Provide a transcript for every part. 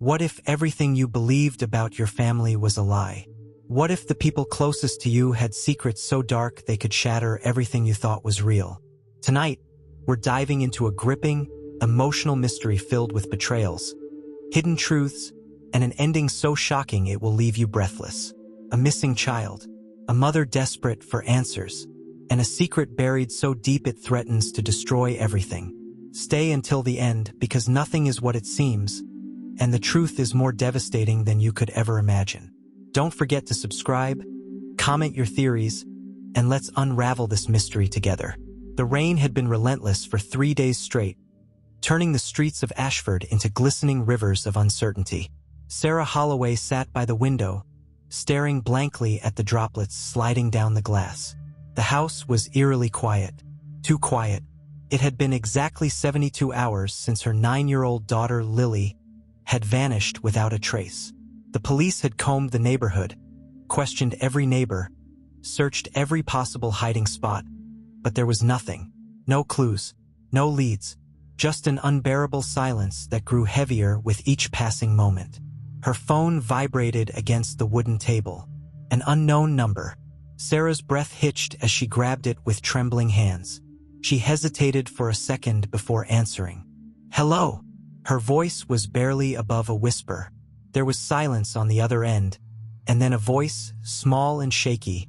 What if everything you believed about your family was a lie? What if the people closest to you had secrets so dark they could shatter everything you thought was real? Tonight, we're diving into a gripping, emotional mystery filled with betrayals, hidden truths, and an ending so shocking it will leave you breathless. A missing child, a mother desperate for answers, and a secret buried so deep it threatens to destroy everything. Stay until the end because nothing is what it seems, and the truth is more devastating than you could ever imagine. Don't forget to subscribe, comment your theories, and let's unravel this mystery together. The rain had been relentless for 3 days straight, turning the streets of Ashford into glistening rivers of uncertainty. Sarah Holloway sat by the window, staring blankly at the droplets sliding down the glass. The house was eerily quiet. Too quiet. It had been exactly 72 hours since her 9-year-old daughter Lily had vanished without a trace. The police had combed the neighborhood, questioned every neighbor, searched every possible hiding spot, but there was nothing. No clues, no leads, just an unbearable silence that grew heavier with each passing moment. Her phone vibrated against the wooden table. An unknown number. Sarah's breath hitched as she grabbed it with trembling hands. She hesitated for a second before answering. "Hello." Her voice was barely above a whisper. There was silence on the other end, and then a voice, small and shaky,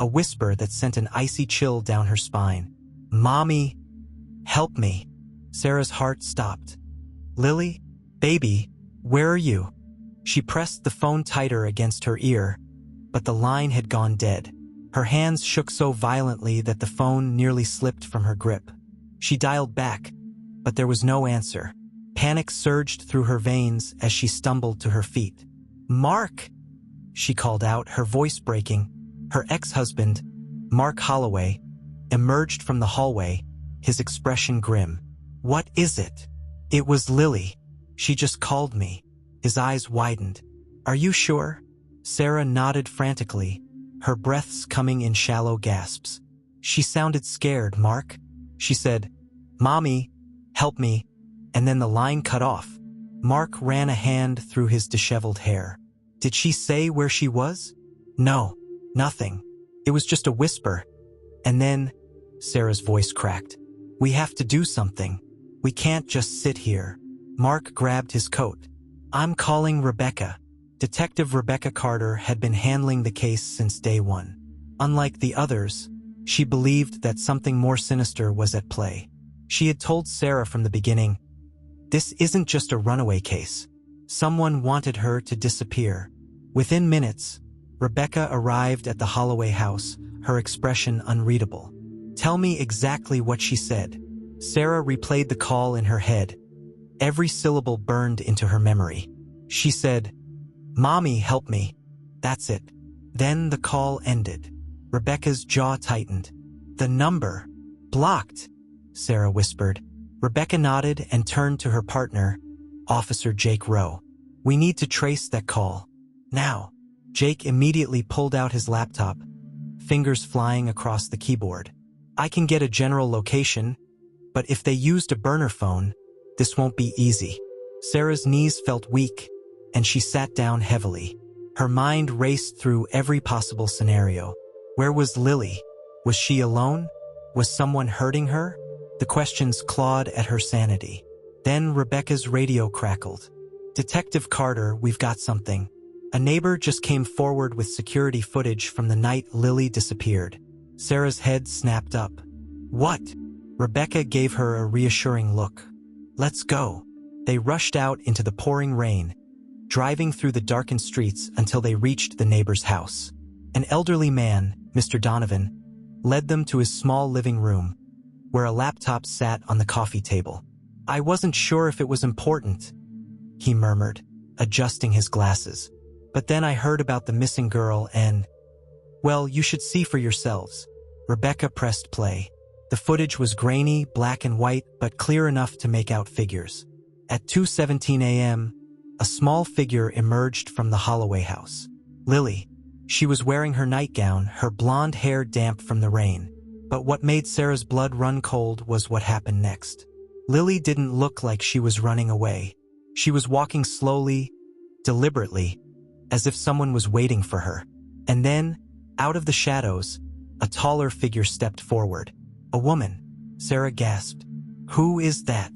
a whisper that sent an icy chill down her spine. "Mommy, help me." Sarah's heart stopped. "Lily? Baby, where are you?" She pressed the phone tighter against her ear, but the line had gone dead. Her hands shook so violently that the phone nearly slipped from her grip. She dialed back, but there was no answer. Panic surged through her veins as she stumbled to her feet. "Mark!" she called out, her voice breaking. Her ex-husband, Mark Holloway, emerged from the hallway, his expression grim. "What is it?" "It was Lily. She just called me." His eyes widened. "Are you sure?" Sarah nodded frantically, her breaths coming in shallow gasps. "She sounded scared, Mark." She said, "Mommy, help me," and then the line cut off. Mark ran a hand through his disheveled hair. "Did she say where she was?" "No, nothing. It was just a whisper." And then, Sarah's voice cracked. "We have to do something. We can't just sit here." Mark grabbed his coat. "I'm calling Rebecca." Detective Rebecca Carter had been handling the case since day one. Unlike the others, she believed that something more sinister was at play. She had told Sarah from the beginning, "This isn't just a runaway case. Someone wanted her to disappear." Within minutes, Rebecca arrived at the Holloway house, her expression unreadable. "Tell me exactly what she said." Sarah replayed the call in her head. Every syllable burned into her memory. She said, "Mommy, help me." That's it. Then the call ended. Rebecca's jaw tightened. "The number. Blocked," Sarah whispered. Rebecca nodded and turned to her partner, Officer Jake Rowe. "We need to trace that call. Now." Jake immediately pulled out his laptop, fingers flying across the keyboard. "I can get a general location, but if they used a burner phone, this won't be easy." Sarah's knees felt weak, and she sat down heavily. Her mind raced through every possible scenario. Where was Lily? Was she alone? Was someone hurting her? The questions clawed at her sanity. Then Rebecca's radio crackled. "Detective Carter, we've got something." A neighbor just came forward with security footage from the night Lily disappeared. Sarah's head snapped up. "What?" Rebecca gave her a reassuring look. "Let's go." They rushed out into the pouring rain, driving through the darkened streets until they reached the neighbor's house. An elderly man, Mr. Donovan, led them to his small living room, where a laptop sat on the coffee table. "I wasn't sure if it was important," he murmured, adjusting his glasses. "But then I heard about the missing girl and, well, you should see for yourselves." Rebecca pressed play. The footage was grainy, black and white, but clear enough to make out figures. At 2:17 a.m., a small figure emerged from the Holloway house. Lily. She was wearing her nightgown, her blonde hair damp from the rain. But what made Sarah's blood run cold was what happened next. Lily didn't look like she was running away. She was walking slowly, deliberately, as if someone was waiting for her. And then, out of the shadows, a taller figure stepped forward. A woman. Sarah gasped. "Who is that?"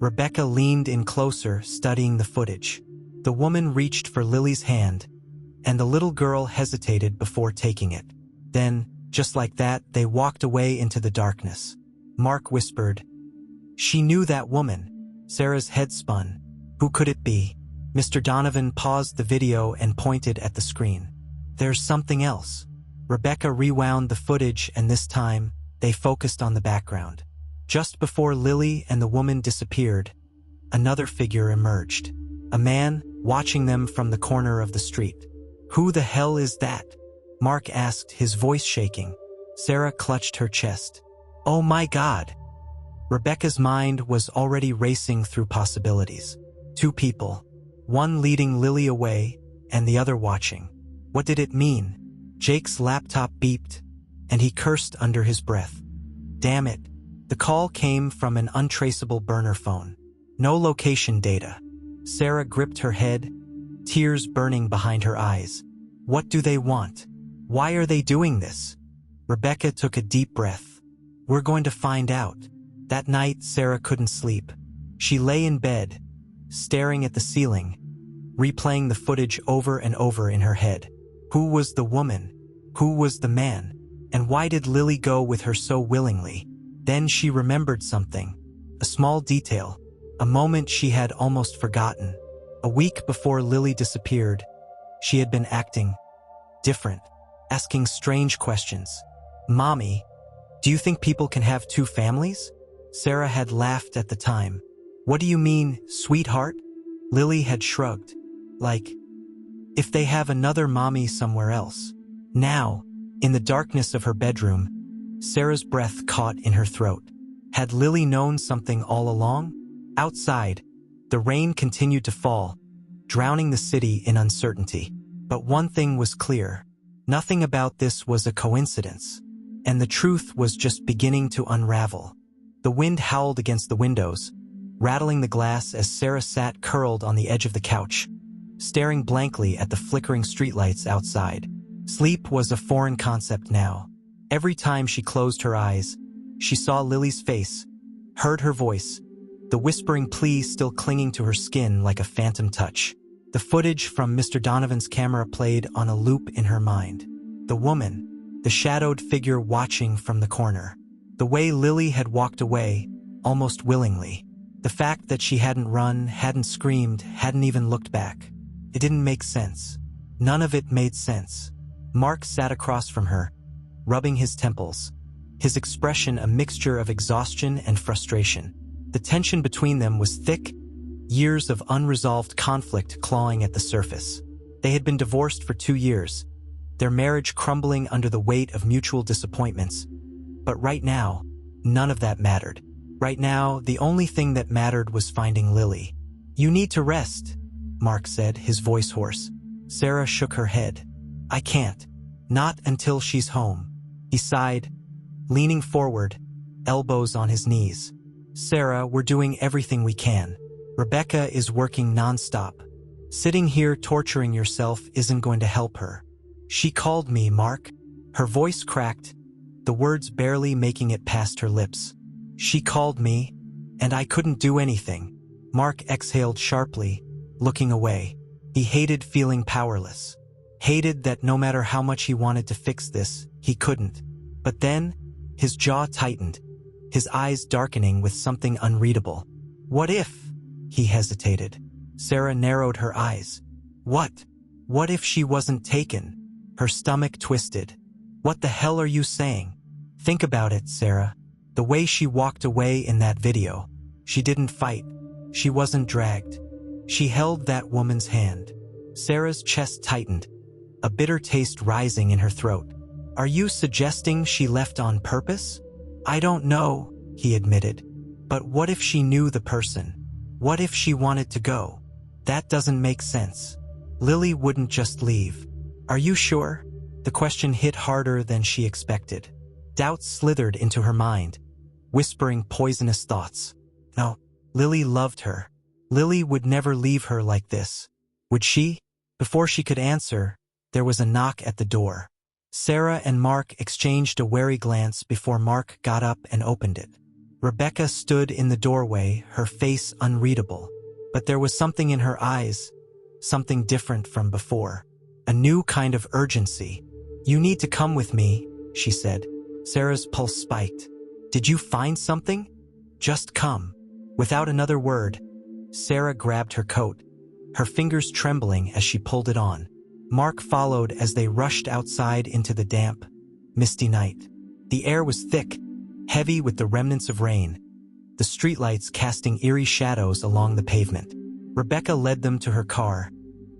Rebecca leaned in closer, studying the footage. The woman reached for Lily's hand, and the little girl hesitated before taking it. Then, just like that, they walked away into the darkness. Mark whispered, "She knew that woman." Sarah's head spun. Who could it be? Mr. Donovan paused the video and pointed at the screen. "There's something else." Rebecca rewound the footage, and this time, they focused on the background. Just before Lily and the woman disappeared, another figure emerged. A man, watching them from the corner of the street. "Who the hell is that?" Mark asked, his voice shaking. Sarah clutched her chest. "Oh my God!" Rebecca's mind was already racing through possibilities. Two people, one leading Lily away and the other watching. What did it mean? Jake's laptop beeped, and he cursed under his breath. Damn it. The call came from an untraceable burner phone. No location data. Sarah gripped her head, tears burning behind her eyes. What do they want? Why are they doing this? Rebecca took a deep breath. We're going to find out. That night, Sarah couldn't sleep. She lay in bed, staring at the ceiling, replaying the footage over and over in her head. Who was the woman? Who was the man? And why did Lily go with her so willingly? Then she remembered something. A small detail. A moment she had almost forgotten. A week before Lily disappeared, she had been acting different, asking strange questions. "Mommy, do you think people can have two families?" Sarah had laughed at the time. "What do you mean, sweetheart?" Lily had shrugged. Like, if they have another mommy somewhere else. Now, in the darkness of her bedroom, Sarah's breath caught in her throat. Had Lily known something all along? Outside, the rain continued to fall, drowning the city in uncertainty. But one thing was clear. Nothing about this was a coincidence, and the truth was just beginning to unravel. The wind howled against the windows, rattling the glass as Sarah sat curled on the edge of the couch, staring blankly at the flickering streetlights outside. Sleep was a foreign concept now. Every time she closed her eyes, she saw Lily's face, heard her voice, the whispering plea still clinging to her skin like a phantom touch. The footage from Mr. Donovan's camera played on a loop in her mind. The woman, the shadowed figure watching from the corner. The way Lily had walked away, almost willingly. The fact that she hadn't run, hadn't screamed, hadn't even looked back. It didn't make sense. None of it made sense. Mark sat across from her, rubbing his temples, his expression a mixture of exhaustion and frustration. The tension between them was thick, years of unresolved conflict clawing at the surface. They had been divorced for 2 years, their marriage crumbling under the weight of mutual disappointments. But right now, none of that mattered. Right now, the only thing that mattered was finding Lily. "You need to rest," Mark said, his voice hoarse. Sarah shook her head. "I can't. Not until she's home." He sighed, leaning forward, elbows on his knees. "Sarah, we're doing everything we can. Rebecca is working nonstop. Sitting here torturing yourself isn't going to help her. She called me, Mark." Her voice cracked, the words barely making it past her lips. "She called me, and I couldn't do anything." Mark exhaled sharply, looking away. He hated feeling powerless. Hated that no matter how much he wanted to fix this, he couldn't. But then, his jaw tightened, his eyes darkening with something unreadable. What if? He hesitated. Sarah narrowed her eyes. What? What if she wasn't taken? Her stomach twisted. What the hell are you saying? Think about it, Sarah. The way she walked away in that video. She didn't fight. She wasn't dragged. She held that woman's hand. Sarah's chest tightened, a bitter taste rising in her throat. Are you suggesting she left on purpose? I don't know, he admitted. But what if she knew the person? What if she wanted to go? That doesn't make sense. Lily wouldn't just leave. Are you sure? The question hit harder than she expected. Doubt slithered into her mind, whispering poisonous thoughts. No, Lily loved her. Lily would never leave her like this. Would she? Before she could answer, there was a knock at the door. Sarah and Mark exchanged a wary glance before Mark got up and opened it. Rebecca stood in the doorway, her face unreadable. But there was something in her eyes, something different from before. A new kind of urgency. "You need to come with me," she said. Sarah's pulse spiked. "Did you find something? Just come." Without another word, Sarah grabbed her coat, her fingers trembling as she pulled it on. Mark followed as they rushed outside into the damp, misty night. The air was thick, heavy with the remnants of rain, the streetlights casting eerie shadows along the pavement. Rebecca led them to her car,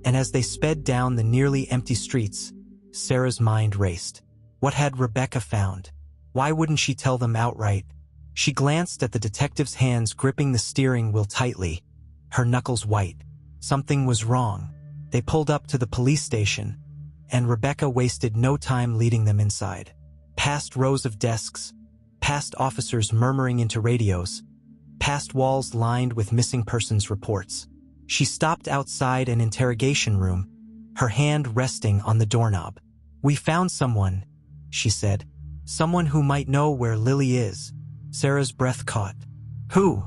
and as they sped down the nearly empty streets, Sarah's mind raced. What had Rebecca found? Why wouldn't she tell them outright? She glanced at the detective's hands gripping the steering wheel tightly, her knuckles white. Something was wrong. They pulled up to the police station, and Rebecca wasted no time leading them inside. Past rows of desks, past officers murmuring into radios, past walls lined with missing persons reports. She stopped outside an interrogation room, her hand resting on the doorknob. "We found someone," she said. "Someone who might know where Lily is." Sarah's breath caught. "Who?"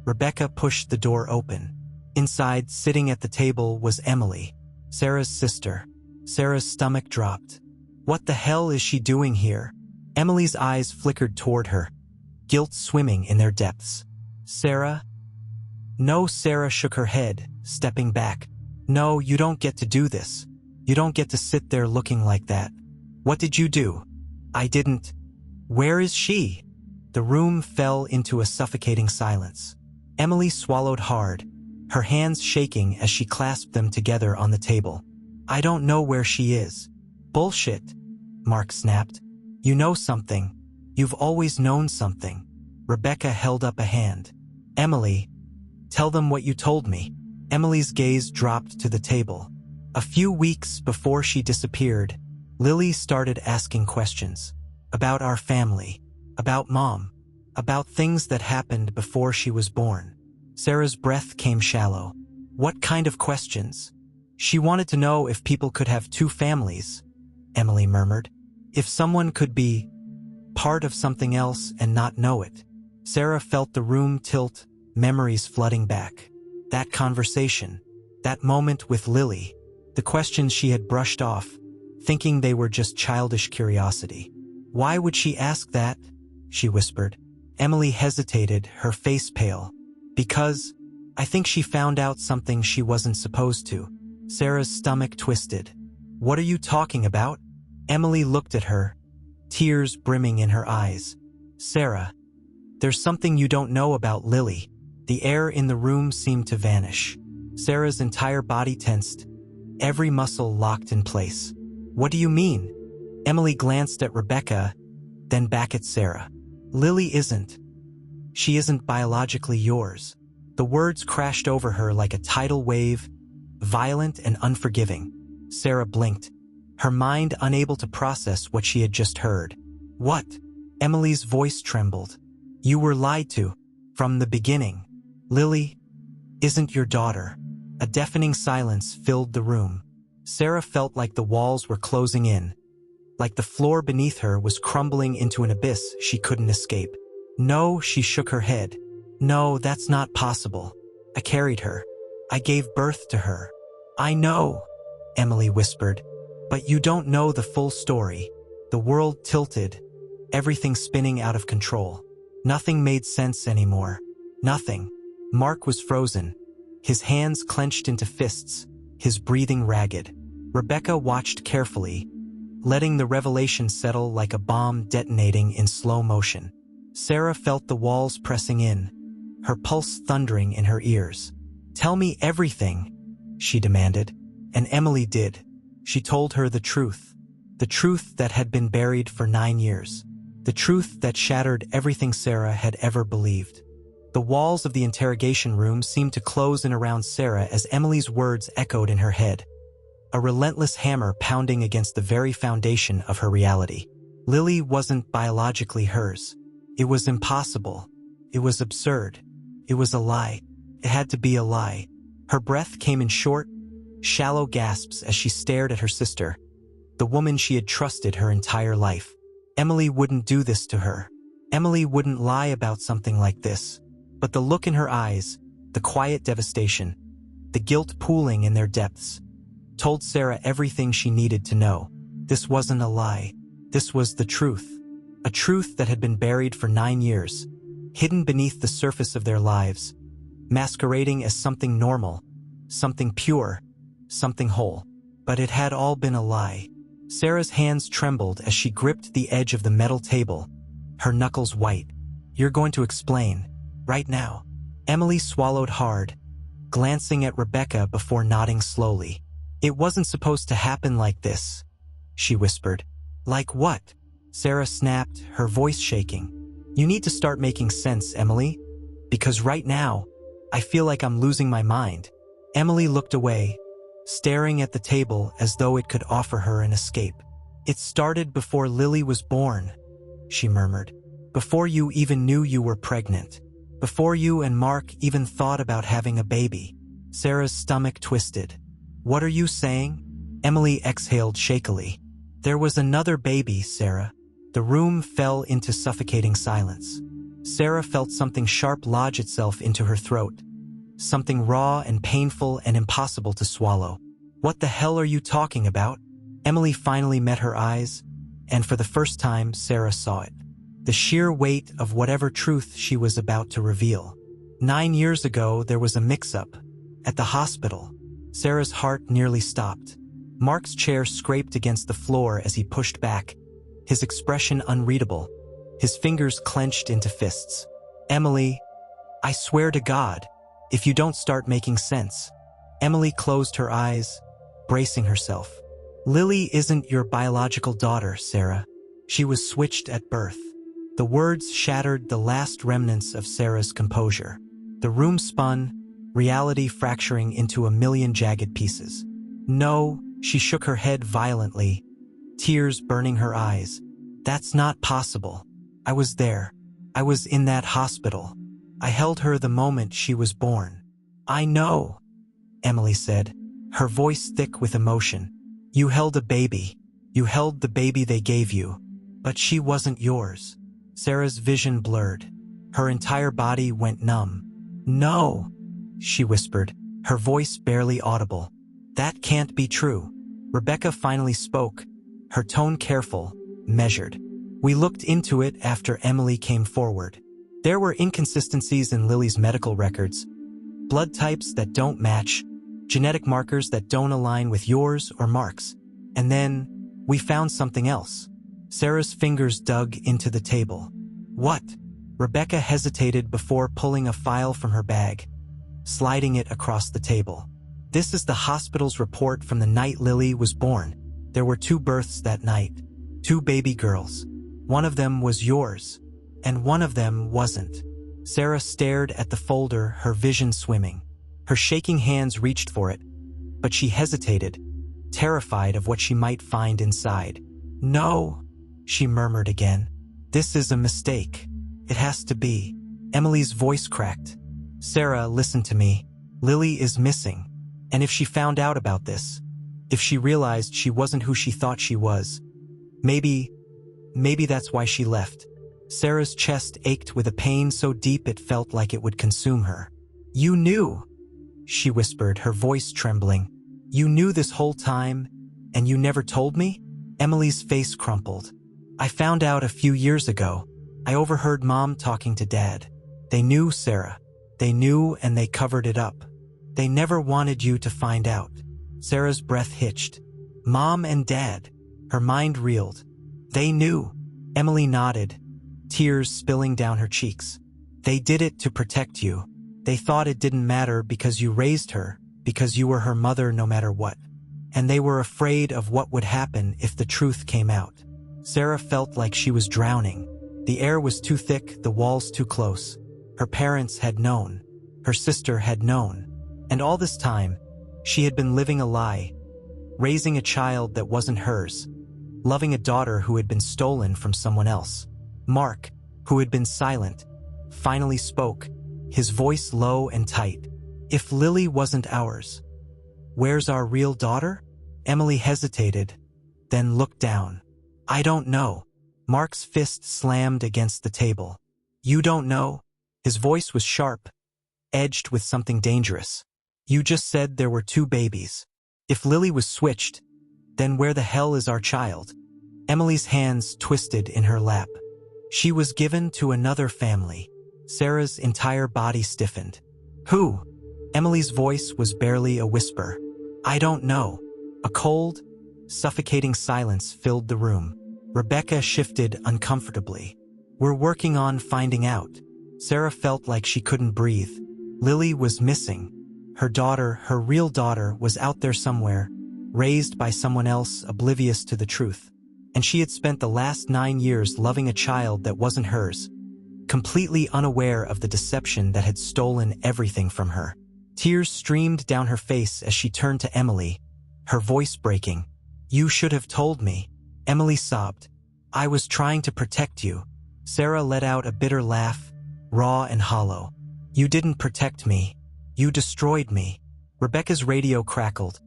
Rebecca pushed the door open. Inside, sitting at the table, was Emily, Sarah's sister. Sarah's stomach dropped. What the hell is she doing here? Emily's eyes flickered toward her, guilt swimming in their depths. "Sarah?" "No." Sarah shook her head, stepping back. "No, you don't get to do this. You don't get to sit there looking like that. What did you do?" "I didn't." "Where is she?" The room fell into a suffocating silence. Emily swallowed hard, her hands shaking as she clasped them together on the table. "I don't know where she is." "Bullshit," Mark snapped. "You know something. You've always known something." Rebecca held up a hand. "Emily, tell them what you told me." Emily's gaze dropped to the table. A few weeks before she disappeared, Lily started asking questions. About our family, about Mom, about things that happened before she was born. Sarah's breath came shallow. What kind of questions? She wanted to know if people could have two families, Emily murmured. If someone could be part of something else and not know it. Sarah felt the room tilt, memories flooding back. That conversation, that moment with Lily, the questions she had brushed off, thinking they were just childish curiosity. "Why would she ask that?" she whispered. Emily hesitated, her face pale. "Because I think she found out something she wasn't supposed to." Sarah's stomach twisted. "What are you talking about?" Emily looked at her, tears brimming in her eyes. "Sarah, there's something you don't know about Lily." The air in the room seemed to vanish. Sarah's entire body tensed, every muscle locked in place. "What do you mean?" Emily glanced at Rebecca, then back at Sarah. "Lily isn't. She isn't biologically yours." The words crashed over her like a tidal wave, violent and unforgiving. Sarah blinked, her mind unable to process what she had just heard. "What?" Emily's voice trembled. "You were lied to, from the beginning. Lily isn't your daughter." A deafening silence filled the room. Sarah felt like the walls were closing in, like the floor beneath her was crumbling into an abyss she couldn't escape. "No," she shook her head. "No, that's not possible. I carried her. I gave birth to her." "I know," Emily whispered, "but you don't know the full story." The world tilted, everything spinning out of control. Nothing made sense anymore. Nothing. Mark was frozen, his hands clenched into fists, his breathing ragged. Rebecca watched carefully, letting the revelation settle like a bomb detonating in slow motion. Sarah felt the walls pressing in, her pulse thundering in her ears. "Tell me everything," she demanded. And Emily did. She told her the truth that had been buried for 9 years, the truth that shattered everything Sarah had ever believed. The walls of the interrogation room seemed to close in around Sarah as Emily's words echoed in her head, a relentless hammer pounding against the very foundation of her reality. Lily wasn't biologically hers. It was impossible. It was absurd. It was a lie. It had to be a lie. Her breath came in short, shallow gasps as she stared at her sister, the woman she had trusted her entire life. Emily wouldn't do this to her. Emily wouldn't lie about something like this. But the look in her eyes, the quiet devastation, the guilt pooling in their depths, told Sarah everything she needed to know. This wasn't a lie. This was the truth. A truth that had been buried for 9 years, hidden beneath the surface of their lives, masquerading as something normal, something pure, something whole. But it had all been a lie. Sarah's hands trembled as she gripped the edge of the metal table, her knuckles white. "You're going to explain, right now." Emily swallowed hard, glancing at Rebecca before nodding slowly. "It wasn't supposed to happen like this," she whispered. "Like what?" Sarah snapped, her voice shaking. "You need to start making sense, Emily. Because right now, I feel like I'm losing my mind." Emily looked away, staring at the table as though it could offer her an escape. "It started before Lily was born," she murmured. "Before you even knew you were pregnant. Before you and Mark even thought about having a baby." Sarah's stomach twisted. "What are you saying?" Emily exhaled shakily. "There was another baby, Sarah." The room fell into suffocating silence. Sarah felt something sharp lodge itself into her throat. Something raw and painful and impossible to swallow. "What the hell are you talking about?" Emily finally met her eyes, and for the first time, Sarah saw it. The sheer weight of whatever truth she was about to reveal. 9 years ago, there was a mix-up. At the hospital. Sarah's heart nearly stopped. Mark's chair scraped against the floor as he pushed back, his expression unreadable, his fingers clenched into fists. "Emily, I swear to God, if you don't start making sense." Emily closed her eyes, bracing herself. "Lily isn't your biological daughter, Sarah. She was switched at birth." The words shattered the last remnants of Sarah's composure. The room spun, reality fracturing into a million jagged pieces. "No," she shook her head violently, tears burning her eyes. "That's not possible. I was there. I was in that hospital. I held her the moment she was born." "I know," Emily said, her voice thick with emotion. "You held a baby. You held the baby they gave you. But she wasn't yours." Sarah's vision blurred. Her entire body went numb. "No," she whispered, her voice barely audible. "That can't be true." Rebecca finally spoke, her tone careful, measured. "We looked into it after Emily came forward. There were inconsistencies in Lily's medical records, blood types that don't match, genetic markers that don't align with yours or Mark's. And then, we found something else." Sarah's fingers dug into the table. "What?" Rebecca hesitated before pulling a file from her bag, sliding it across the table. "This is the hospital's report from the night Lily was born. There were 2 births that night. 2 baby girls. One of them was yours, and one of them wasn't." Sarah stared at the folder, her vision swimming. Her shaking hands reached for it, but she hesitated, terrified of what she might find inside. "No," she murmured again. "This is a mistake. It has to be." Emily's voice cracked. "Sarah, listen to me. Lily is missing. And if she found out about this, if she realized she wasn't who she thought she was, maybe that's why she left." Sarah's chest ached with a pain so deep it felt like it would consume her. "You knew," she whispered, her voice trembling. "You knew this whole time, and you never told me?" Emily's face crumpled. "I found out a few years ago. I overheard Mom talking to Dad. They knew, Sarah. They knew, and they covered it up. They never wanted you to find out." Sarah's breath hitched. "Mom and Dad." Her mind reeled. "They knew." Emily nodded, tears spilling down her cheeks. "They did it to protect you. They thought it didn't matter because you raised her, because you were her mother no matter what. And they were afraid of what would happen if the truth came out." Sarah felt like she was drowning. The air was too thick, the walls too close. Her parents had known. Her sister had known. And all this time, she had been living a lie, raising a child that wasn't hers, loving a daughter who had been stolen from someone else. Mark, who had been silent, finally spoke, his voice low and tight. If Lily wasn't ours, where's our real daughter? Emily hesitated, then looked down. I don't know. Mark's fist slammed against the table. You don't know? His voice was sharp, edged with something dangerous. You just said there were 2 babies. If Lily was switched, then where the hell is our child? Emily's hands twisted in her lap. She was given to another family. Sarah's entire body stiffened. Who? Emily's voice was barely a whisper. I don't know. A cold, suffocating silence filled the room. Rebecca shifted uncomfortably. We're working on finding out. Sarah felt like she couldn't breathe. Lily was missing. Her daughter, her real daughter, was out there somewhere, raised by someone else oblivious to the truth. And she had spent the last 9 years loving a child that wasn't hers, completely unaware of the deception that had stolen everything from her. Tears streamed down her face as she turned to Emily, her voice breaking. You should have told me. Emily sobbed. I was trying to protect you. Sarah let out a bitter laugh, raw and hollow. You didn't protect me. You destroyed me. Rebecca's radio crackled,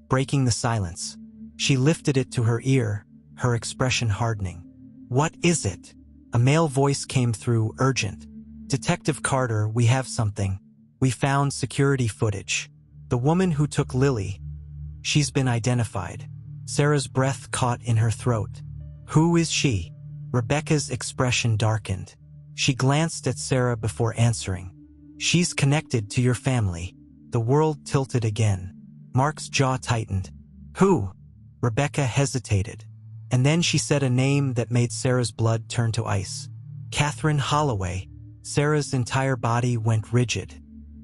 breaking the silence. She lifted it to her ear, her expression hardening. What is it? A male voice came through, urgent. Detective Carter, we have something. We found security footage. The woman who took Lily. She's been identified. Sarah's breath caught in her throat. Who is she? Rebecca's expression darkened. She glanced at Sarah before answering. She's connected to your family. The world tilted again. Mark's jaw tightened. Who? Rebecca hesitated. And then she said a name that made Sarah's blood turn to ice. Catherine Holloway. Sarah's entire body went rigid.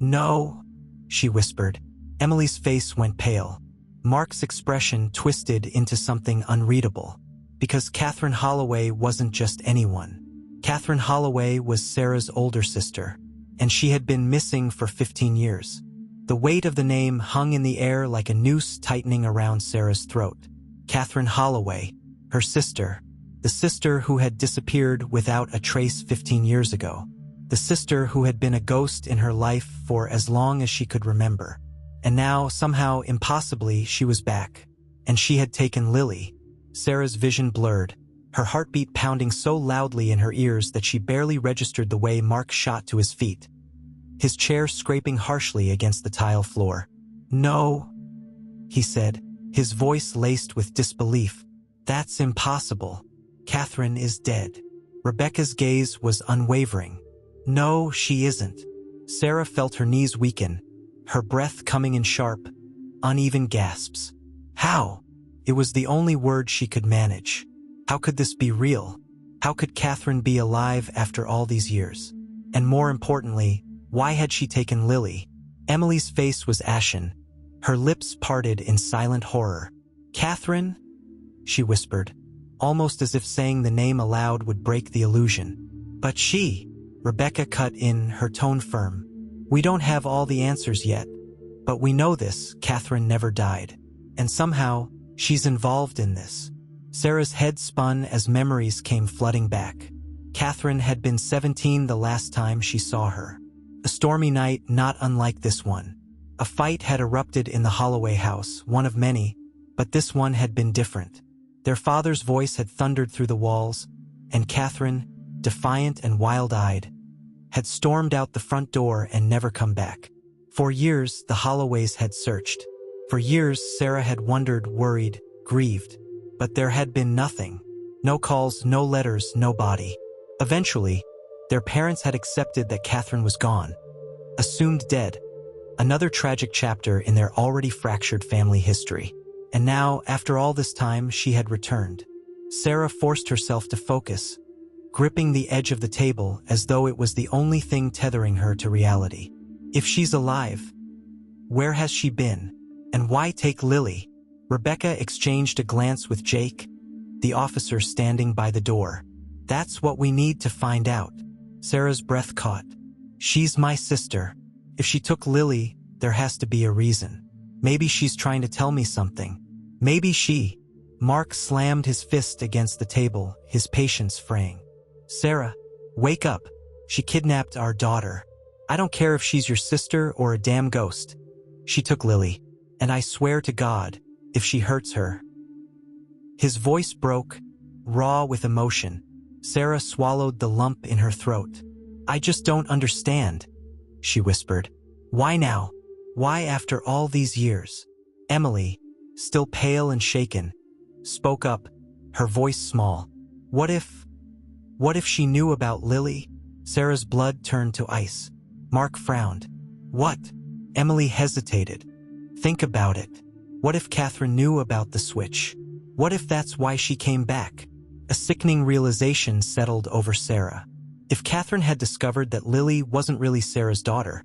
No, she whispered. Emily's face went pale. Mark's expression twisted into something unreadable. Because Catherine Holloway wasn't just anyone. Catherine Holloway was Sarah's older sister, and she had been missing for 15 years. The weight of the name hung in the air like a noose tightening around Sarah's throat. Catherine Holloway, her sister, the sister who had disappeared without a trace 15 years ago. The sister who had been a ghost in her life for as long as she could remember. And now, somehow, impossibly, she was back. And she had taken Lily. Sarah's vision blurred, her heartbeat pounding so loudly in her ears that she barely registered the way Mark shot to his feet, his chair scraping harshly against the tile floor. No, he said, his voice laced with disbelief. That's impossible. Catherine is dead. Rebecca's gaze was unwavering. No, she isn't. Sarah felt her knees weaken, her breath coming in sharp, uneven gasps. How? It was the only word she could manage. How could this be real? How could Catherine be alive after all these years? And more importantly, why had she taken Lily? Emily's face was ashen, her lips parted in silent horror. Catherine? She whispered, almost as if saying the name aloud would break the illusion. But she, Rebecca cut in, her tone firm. We don't have all the answers yet, but we know this, Catherine never died. And somehow, she's involved in this. Sarah's head spun as memories came flooding back. Catherine had been 17 the last time she saw her. A stormy night not unlike this one. A fight had erupted in the Holloway house, one of many, but this one had been different. Their father's voice had thundered through the walls, and Catherine, defiant and wild-eyed, had stormed out the front door and never come back. For years, the Holloways had searched. For years, Sarah had wondered, worried, grieved. But there had been nothing. No calls, no letters, no body. Eventually, their parents had accepted that Catherine was gone, assumed dead. Another tragic chapter in their already fractured family history. And now, after all this time, she had returned. Sarah forced herself to focus, gripping the edge of the table as though it was the only thing tethering her to reality. If she's alive, where has she been? And why take Lily? Rebecca exchanged a glance with Jake, the officer standing by the door. That's what we need to find out. Sarah's breath caught. She's my sister. If she took Lily, there has to be a reason. Maybe she's trying to tell me something. Maybe she... Mark slammed his fist against the table, his patience fraying. Sarah, wake up. She kidnapped our daughter. I don't care if she's your sister or a damn ghost. She took Lily, and I swear to God, if she hurts her." His voice broke, raw with emotion. Sarah swallowed the lump in her throat. "I just don't understand," she whispered. "Why now? Why after all these years?" Emily, still pale and shaken, spoke up, her voice small. What if she knew about Lily?" Sarah's blood turned to ice. Mark frowned. "What?" Emily hesitated. "Think about it. What if Catherine knew about the switch? What if that's why she came back?" A sickening realization settled over Sarah. If Catherine had discovered that Lily wasn't really Sarah's daughter,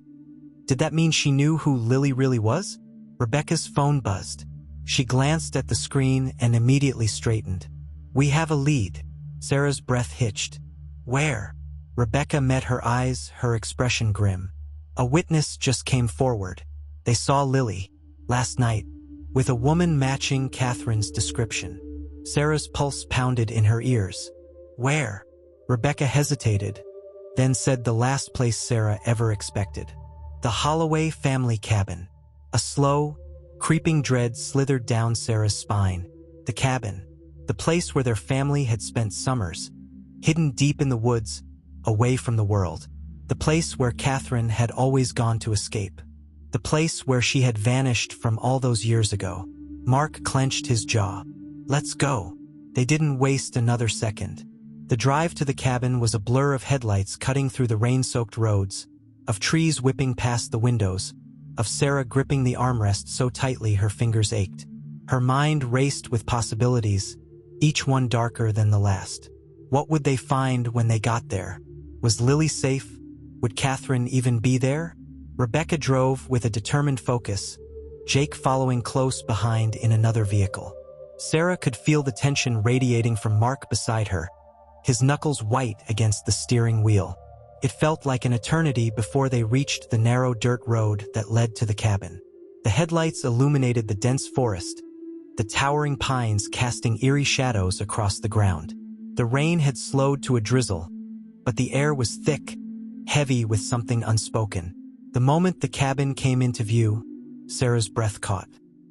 did that mean she knew who Lily really was? Rebecca's phone buzzed. She glanced at the screen and immediately straightened. "We have a lead." Sarah's breath hitched. "Where?" Rebecca met her eyes, her expression grim. "A witness just came forward. They saw Lily, last night, with a woman matching Catherine's description." Sarah's pulse pounded in her ears. "Where?" Rebecca hesitated, then said the last place Sarah ever expected. The Holloway family cabin. A slow, creeping dread slithered down Sarah's spine. The cabin. The place where their family had spent summers, hidden deep in the woods, away from the world. The place where Catherine had always gone to escape. The place where she had vanished from all those years ago. Mark clenched his jaw. "Let's go." They didn't waste another second. The drive to the cabin was a blur of headlights cutting through the rain-soaked roads, of trees whipping past the windows, of Sarah gripping the armrest so tightly her fingers ached. Her mind raced with possibilities, each one darker than the last. What would they find when they got there? Was Lily safe? Would Catherine even be there? Rebecca drove with a determined focus, Jake following close behind in another vehicle. Sarah could feel the tension radiating from Mark beside her, his knuckles white against the steering wheel. It felt like an eternity before they reached the narrow dirt road that led to the cabin. The headlights illuminated the dense forest, the towering pines casting eerie shadows across the ground. The rain had slowed to a drizzle, but the air was thick, heavy with something unspoken. The moment the cabin came into view, Sarah's breath caught.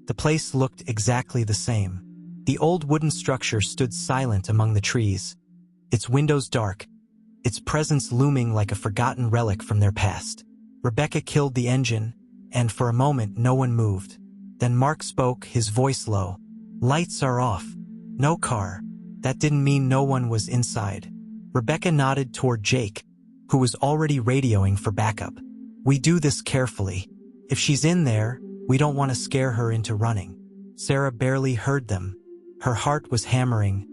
The place looked exactly the same. The old wooden structure stood silent among the trees, its windows dark, its presence looming like a forgotten relic from their past. Rebecca killed the engine, and for a moment no one moved. Then Mark spoke, his voice low. "Lights are off. No car." That didn't mean no one was inside. Rebecca nodded toward Jake, who was already radioing for backup. "We do this carefully. If she's in there, we don't want to scare her into running." Sarah barely heard them. Her heart was hammering,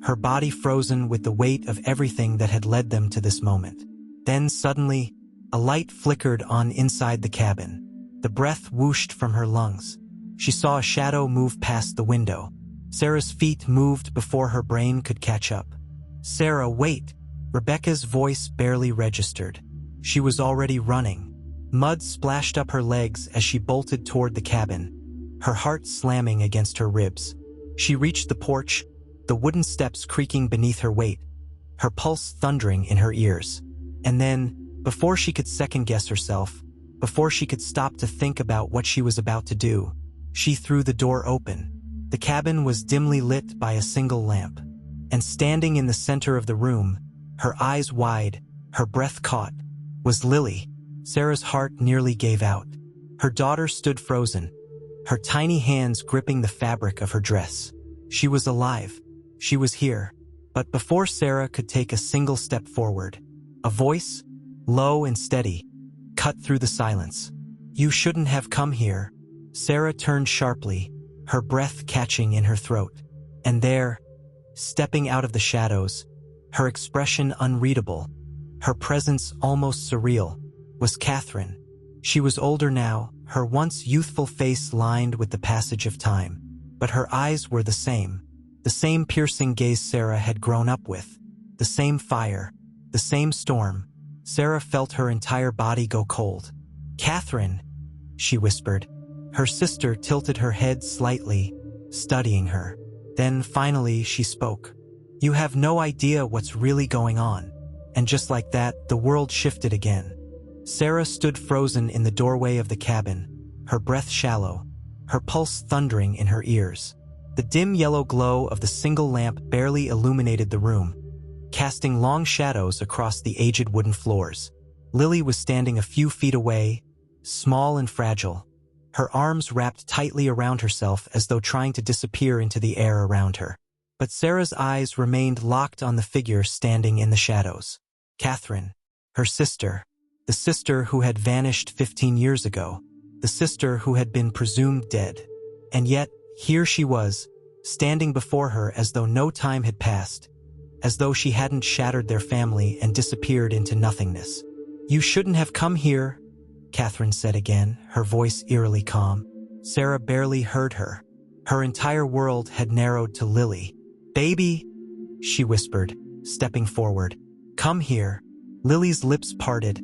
her body frozen with the weight of everything that had led them to this moment. Then suddenly, a light flickered on inside the cabin. The breath whooshed from her lungs. She saw a shadow move past the window. Sarah's feet moved before her brain could catch up. "Sarah, wait!" Rebecca's voice barely registered. She was already running. Mud splashed up her legs as she bolted toward the cabin, her heart slamming against her ribs. She reached the porch, the wooden steps creaking beneath her weight, her pulse thundering in her ears. And then, before she could second-guess herself, before she could stop to think about what she was about to do, she threw the door open. The cabin was dimly lit by a single lamp, and standing in the center of the room, her eyes wide, her breath caught, was Lily. Sarah's heart nearly gave out. Her daughter stood frozen, her tiny hands gripping the fabric of her dress. She was alive. She was here. But before Sarah could take a single step forward, a voice, low and steady, cut through the silence. "You shouldn't have come here." Sarah turned sharply, her breath catching in her throat. And there, stepping out of the shadows, her expression unreadable, her presence almost surreal, was Catherine. She was older now, her once youthful face lined with the passage of time. But her eyes were the same piercing gaze Sarah had grown up with, the same fire, the same storm. Sarah felt her entire body go cold. "Catherine," she whispered. Her sister tilted her head slightly, studying her. Then finally she spoke. "You have no idea what's really going on." And just like that, the world shifted again. Sarah stood frozen in the doorway of the cabin, her breath shallow, her pulse thundering in her ears. The dim yellow glow of the single lamp barely illuminated the room, casting long shadows across the aged wooden floors. Lily was standing a few feet away, small and fragile, her arms wrapped tightly around herself as though trying to disappear into the air around her. But Sarah's eyes remained locked on the figure standing in the shadows. Catherine, her sister, the sister who had vanished 15 years ago, the sister who had been presumed dead. And yet, here she was, standing before her as though no time had passed, as though she hadn't shattered their family and disappeared into nothingness. "You shouldn't have come here," Catherine said again, her voice eerily calm. Sarah barely heard her. Her entire world had narrowed to Lily. "Baby," she whispered, stepping forward. "Come here." Lily's lips parted,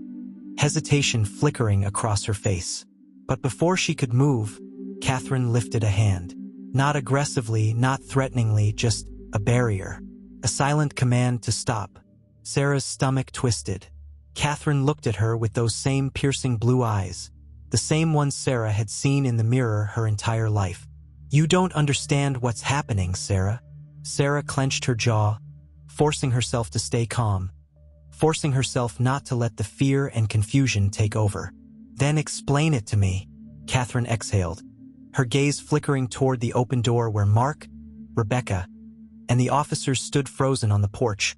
hesitation flickering across her face. But before she could move, Catherine lifted a hand. Not aggressively, not threateningly, just a barrier. A silent command to stop. Sarah's stomach twisted. Catherine looked at her with those same piercing blue eyes, the same ones Sarah had seen in the mirror her entire life. "You don't understand what's happening, Sarah." Sarah clenched her jaw, forcing herself to stay calm, forcing herself not to let the fear and confusion take over. "Then explain it to me," Catherine exhaled, her gaze flickering toward the open door where Mark, Rebecca, and the officers stood frozen on the porch,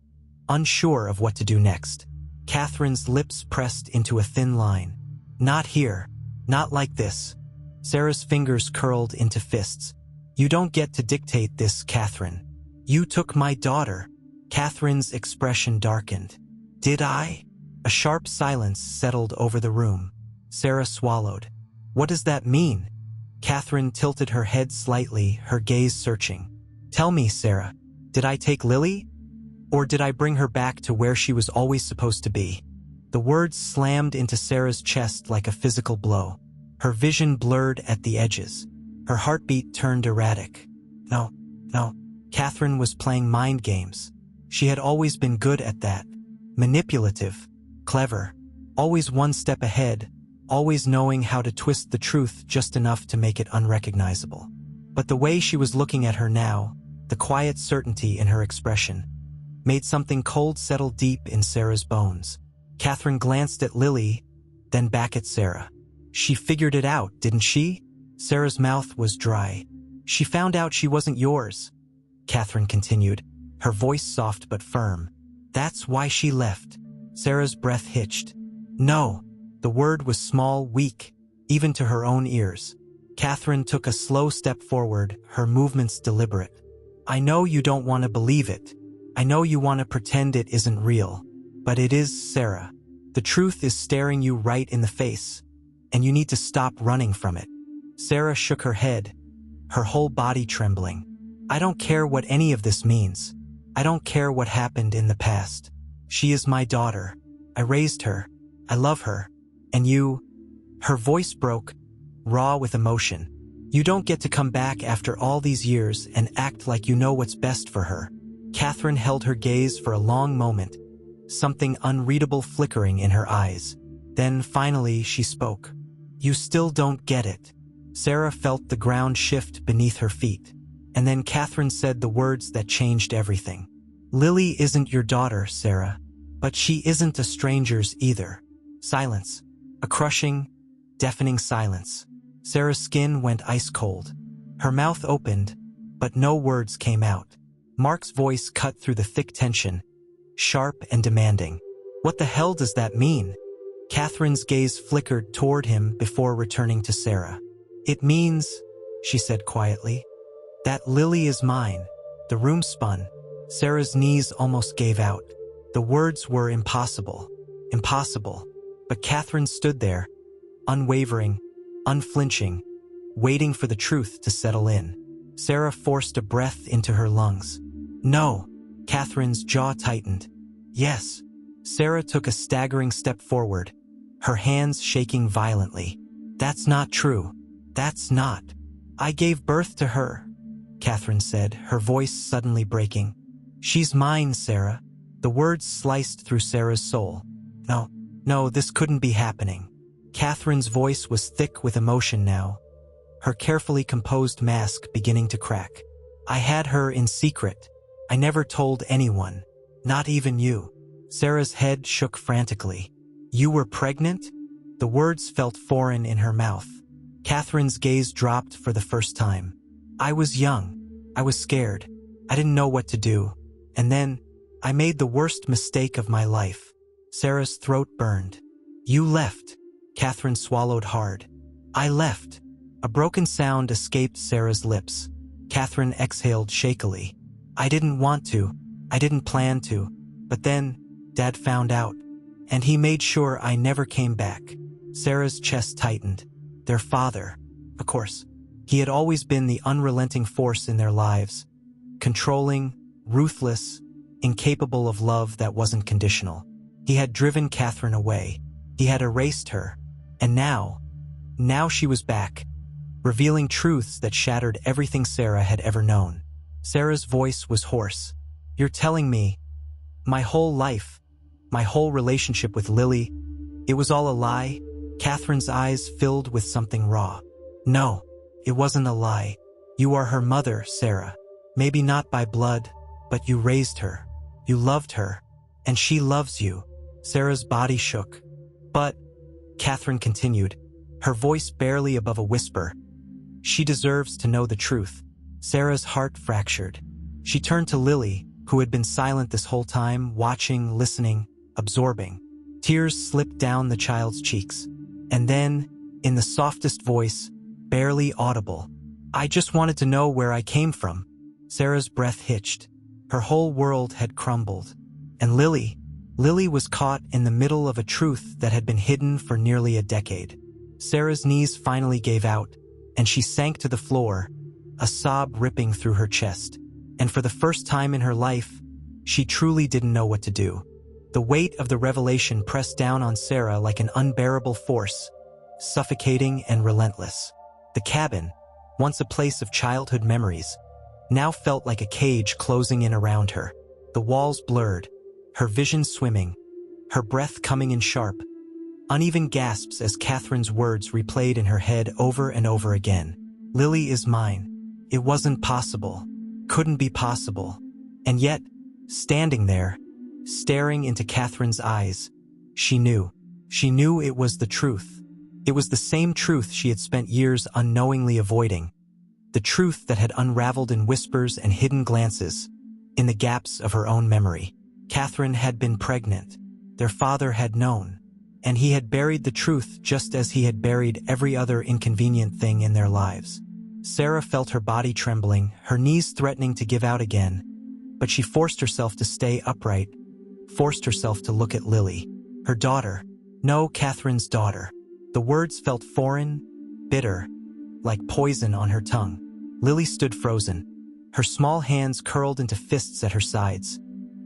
unsure of what to do next. Catherine's lips pressed into a thin line. "Not here. Not like this." Sarah's fingers curled into fists. "You don't get to dictate this, Catherine. You took my daughter." Catherine's expression darkened. "Did I?" A sharp silence settled over the room. Sarah swallowed. "What does that mean?" Catherine tilted her head slightly, her gaze searching. "Tell me, Sarah, did I take Lily? Or did I bring her back to where she was always supposed to be?" The words slammed into Sarah's chest like a physical blow. Her vision blurred at the edges. Her heartbeat turned erratic. No. Catherine was playing mind games. She had always been good at that. Manipulative, clever, always one step ahead, always knowing how to twist the truth just enough to make it unrecognizable. But the way she was looking at her now, the quiet certainty in her expression, made something cold settle deep in Sarah's bones. Catherine glanced at Lily, then back at Sarah. "She figured it out, didn't she?" Sarah's mouth was dry. "She found out she wasn't yours," Catherine continued, her voice soft but firm. "That's why she left." Sarah's breath hitched. "No." The word was small, weak, even to her own ears. Catherine took a slow step forward, her movements deliberate. "I know you don't want to believe it. I know you want to pretend it isn't real. But it is, Sarah. The truth is staring you right in the face, and you need to stop running from it." Sarah shook her head, her whole body trembling. "I don't care what any of this means. I don't care what happened in the past. She is my daughter. I raised her. I love her. And you..." Her voice broke, raw with emotion. "You don't get to come back after all these years and act like you know what's best for her." Catherine held her gaze for a long moment, something unreadable flickering in her eyes. Then finally she spoke. "You still don't get it." Sarah felt the ground shift beneath her feet. And then Catherine said the words that changed everything. "Lily isn't your daughter, Sarah. But she isn't a stranger's either." Silence. A crushing, deafening silence. Sarah's skin went ice cold. Her mouth opened, but no words came out. Mark's voice cut through the thick tension, sharp and demanding. "What the hell does that mean?" Catherine's gaze flickered toward him before returning to Sarah. "It means," she said quietly, "that Lily is mine." The room spun. Sarah's knees almost gave out. The words were impossible. Impossible. But Catherine stood there, unwavering, unflinching, waiting for the truth to settle in. Sarah forced a breath into her lungs. "No." Catherine's jaw tightened. "Yes." Sarah took a staggering step forward, her hands shaking violently. "That's not true. That's not." "I gave birth to her," Catherine said, her voice suddenly breaking. "She's mine, Sarah." The words sliced through Sarah's soul. No, this couldn't be happening. Catherine's voice was thick with emotion now, her carefully composed mask beginning to crack. I had her in secret. I never told anyone, not even you. Sarah's head shook frantically. You were pregnant? The words felt foreign in her mouth. Catherine's gaze dropped for the first time. I was young. I was scared. I didn't know what to do. And then, I made the worst mistake of my life. Sarah's throat burned. You left. Catherine swallowed hard. I left. A broken sound escaped Sarah's lips. Catherine exhaled shakily. I didn't want to. I didn't plan to. But then, Dad found out. And he made sure I never came back. Sarah's chest tightened. Their father. Of course. He had always been the unrelenting force in their lives. Controlling, ruthless, incapable of love that wasn't conditional. He had driven Catherine away. He had erased her. And now she was back, revealing truths that shattered everything Sarah had ever known. Sarah's voice was hoarse. You're telling me, my whole life, my whole relationship with Lily, it was all a lie? Catherine's eyes filled with something raw. No, it wasn't a lie. You are her mother, Sarah. Maybe not by blood, but you raised her. You loved her, and she loves you. Sarah's body shook. But, Catherine continued, her voice barely above a whisper, she deserves to know the truth. Sarah's heart fractured. She turned to Lily, who had been silent this whole time, watching, listening, absorbing. Tears slipped down the child's cheeks. And then, in the softest voice, barely audible, I just wanted to know where I came from. Sarah's breath hitched. Her whole world had crumbled. And Lily was caught in the middle of a truth that had been hidden for nearly a decade. Sarah's knees finally gave out, and she sank to the floor, a sob ripping through her chest. And for the first time in her life, she truly didn't know what to do. The weight of the revelation pressed down on Sarah like an unbearable force, suffocating and relentless. The cabin, once a place of childhood memories, now felt like a cage closing in around her. The walls blurred, her vision swimming, her breath coming in sharp, uneven gasps as Catherine's words replayed in her head over and over again. Lily is mine. It wasn't possible. Couldn't be possible. And yet, standing there, staring into Catherine's eyes, she knew. She knew it was the truth. It was the same truth she had spent years unknowingly avoiding. The truth that had unraveled in whispers and hidden glances, in the gaps of her own memory. Catherine had been pregnant. Their father had known. And he had buried the truth just as he had buried every other inconvenient thing in their lives. Sarah felt her body trembling, her knees threatening to give out again. But she forced herself to stay upright, forced herself to look at Lily. Her daughter. No, Catherine's daughter. The words felt foreign, bitter, like poison on her tongue. Lily stood frozen, her small hands curled into fists at her sides,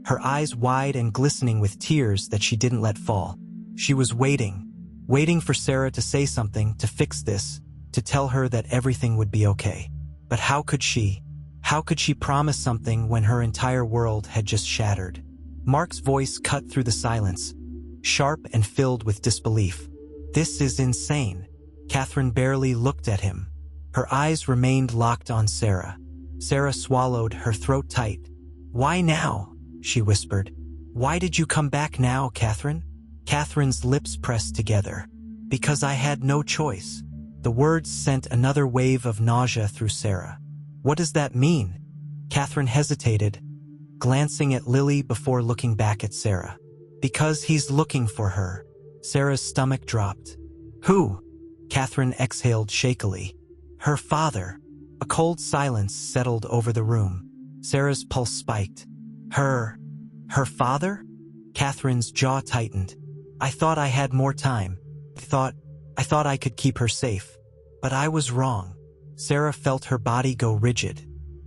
her eyes wide and glistening with tears that she didn't let fall. She was waiting for Sarah to say something, to fix this, to tell her that everything would be okay. But how could she? How could she promise something when her entire world had just shattered? Mark's voice cut through the silence, sharp and filled with disbelief. This is insane. Catherine barely looked at him. Her eyes remained locked on Sarah. Sarah swallowed, her throat tight. Why now? She whispered. Why did you come back now, Catherine? Catherine's lips pressed together. Because I had no choice. The words sent another wave of nausea through Sarah. What does that mean? Catherine hesitated, glancing at Lily before looking back at Sarah. Because he's looking for her. Sarah's stomach dropped. Who? Catherine exhaled shakily. Her father. A cold silence settled over the room. Sarah's pulse spiked. Her father? Catherine's jaw tightened. I thought I had more time. I thought I could keep her safe. But I was wrong. Sarah felt her body go rigid.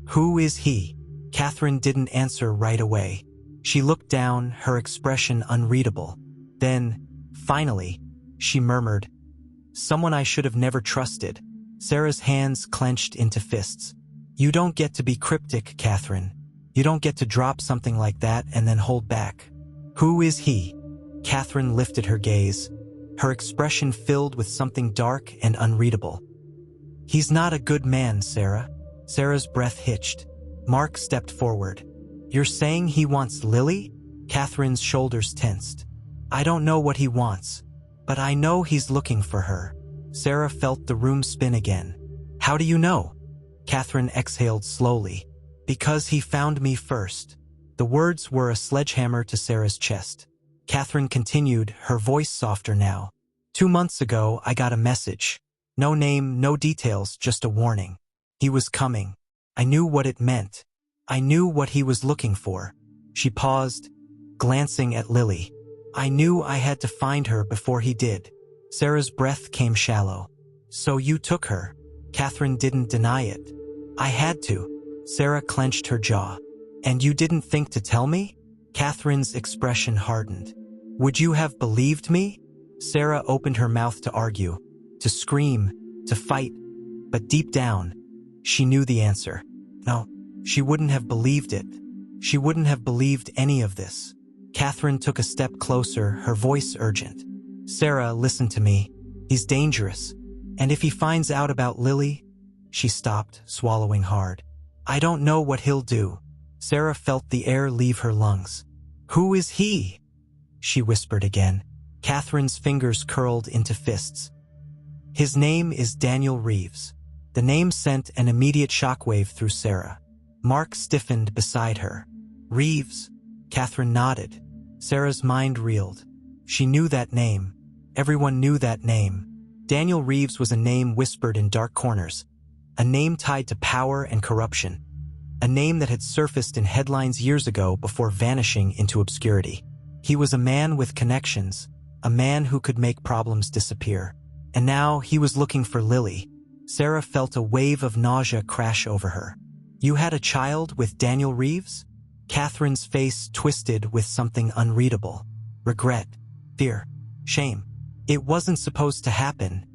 Who is he? Catherine didn't answer right away. She looked down, her expression unreadable. Then, finally, she murmured, Someone I should have never trusted. Sarah's hands clenched into fists. You don't get to be cryptic, Catherine. You don't get to drop something like that and then hold back. Who is he? Catherine lifted her gaze, her expression filled with something dark and unreadable. "He's not a good man, Sarah." Sarah's breath hitched. Mark stepped forward. "You're saying he wants Lily?" Catherine's shoulders tensed. "I don't know what he wants, but I know he's looking for her." Sarah felt the room spin again. "How do you know?" Catherine exhaled slowly. "Because he found me first." The words were a sledgehammer to Sarah's chest. Catherine continued, her voice softer now. 2 months ago, I got a message. No name, no details, just a warning. He was coming. I knew what it meant. I knew what he was looking for." She paused, glancing at Lily. "I knew I had to find her before he did." Sarah's breath came shallow. "So you took her?" Catherine didn't deny it. "I had to." Sarah clenched her jaw. "And you didn't think to tell me?" Catherine's expression hardened. "Would you have believed me?" Sarah opened her mouth to argue, to scream, to fight, but deep down, she knew the answer. No, she wouldn't have believed it. She wouldn't have believed any of this. Catherine took a step closer, her voice urgent. "Sarah, listen to me. He's dangerous. And if he finds out about Lily..." She stopped, swallowing hard. "I don't know what he'll do." Sarah felt the air leave her lungs. "Who is he?" she whispered again. Catherine's fingers curled into fists. "His name is Daniel Reeves." The name sent an immediate shockwave through Sarah. Mark stiffened beside her. "Reeves?" Catherine nodded. Sarah's mind reeled. She knew that name. Everyone knew that name. Daniel Reeves was a name whispered in dark corners. A name tied to power and corruption. A name that had surfaced in headlines years ago before vanishing into obscurity. He was a man with connections, a man who could make problems disappear. And now he was looking for Lily. Sarah felt a wave of nausea crash over her. "You had a child with Daniel Reeves?" Catherine's face twisted with something unreadable. Regret, fear, shame. "It wasn't supposed to happen,"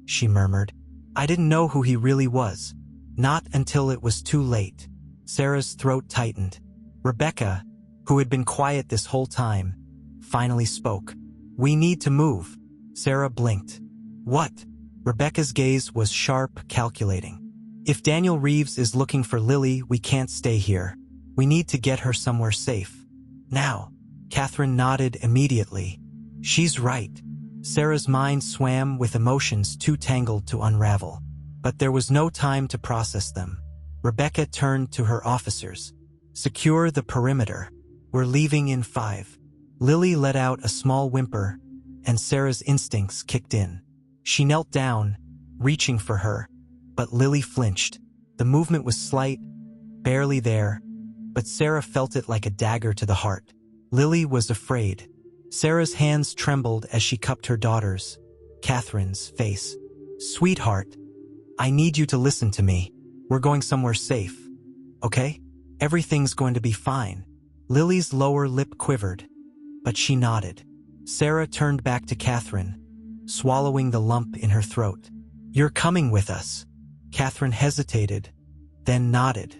she murmured. "I didn't know who he really was. Not until it was too late." Sarah's throat tightened. Rebecca, who had been quiet this whole time, finally spoke. "We need to move." Sarah blinked. "What?" Rebecca's gaze was sharp, calculating. "If Daniel Reeves is looking for Lily, we can't stay here. We need to get her somewhere safe. Now." Catherine nodded immediately. "She's right." Sarah's mind swam with emotions too tangled to unravel. But there was no time to process them. Rebecca turned to her officers. "Secure the perimeter. We're leaving in 5. Lily let out a small whimper, and Sarah's instincts kicked in. She knelt down, reaching for her, but Lily flinched. The movement was slight, barely there, but Sarah felt it like a dagger to the heart. Lily was afraid. Sarah's hands trembled as she cupped her daughter's, Catherine's, face. "Sweetheart, I need you to listen to me. We're going somewhere safe. Okay? Everything's going to be fine." Lily's lower lip quivered, but she nodded. Sarah turned back to Catherine, swallowing the lump in her throat. "You're coming with us." Catherine hesitated, then nodded.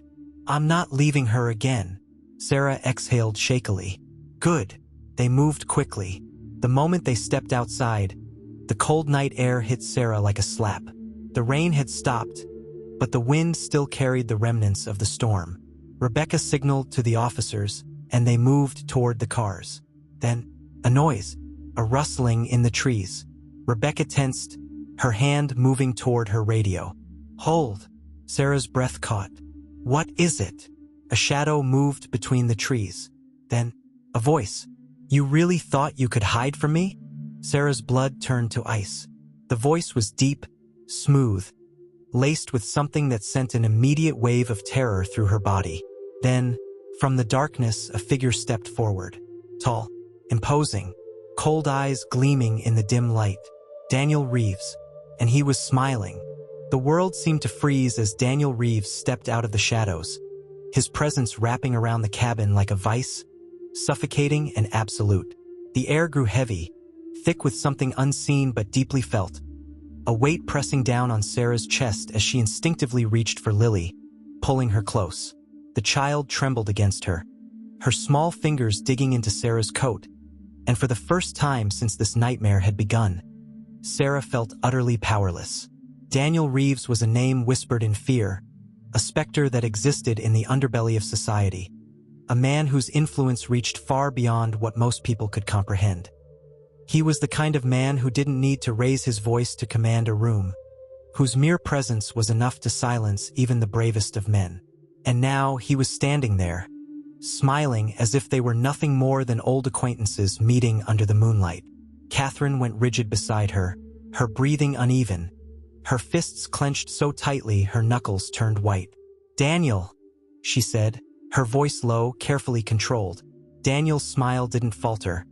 "I'm not leaving her again." Sarah exhaled shakily. "Good." They moved quickly. The moment they stepped outside, the cold night air hit Sarah like a slap. The rain had stopped, but the wind still carried the remnants of the storm. Rebecca signaled to the officers, and they moved toward the cars. Then, a noise, a rustling in the trees. Rebecca tensed, her hand moving toward her radio. "Hold." Sarah's breath caught. "What is it?" A shadow moved between the trees. Then, a voice. "You really thought you could hide from me?" Sarah's blood turned to ice. The voice was deep, smooth, laced with something that sent an immediate wave of terror through her body. Then, from the darkness, a figure stepped forward. Tall, imposing, cold eyes gleaming in the dim light. Daniel Reeves. And he was smiling. The world seemed to freeze as Daniel Reeves stepped out of the shadows, his presence wrapping around the cabin like a vice, suffocating and absolute. The air grew heavy, thick with something unseen but deeply felt. A weight pressing down on Sarah's chest as she instinctively reached for Lily, pulling her close. The child trembled against her, her small fingers digging into Sarah's coat, And for the first time since this nightmare had begun, Sarah felt utterly powerless. Daniel Reeves was a name whispered in fear, a specter that existed in the underbelly of society, a man whose influence reached far beyond what most people could comprehend. He was the kind of man who didn't need to raise his voice to command a room, whose mere presence was enough to silence even the bravest of men. And now he was standing there, smiling as if they were nothing more than old acquaintances meeting under the moonlight. Catherine went rigid beside her, her breathing uneven, her fists clenched so tightly her knuckles turned white. "Daniel," she said, her voice low, carefully controlled. Daniel's smile didn't falter,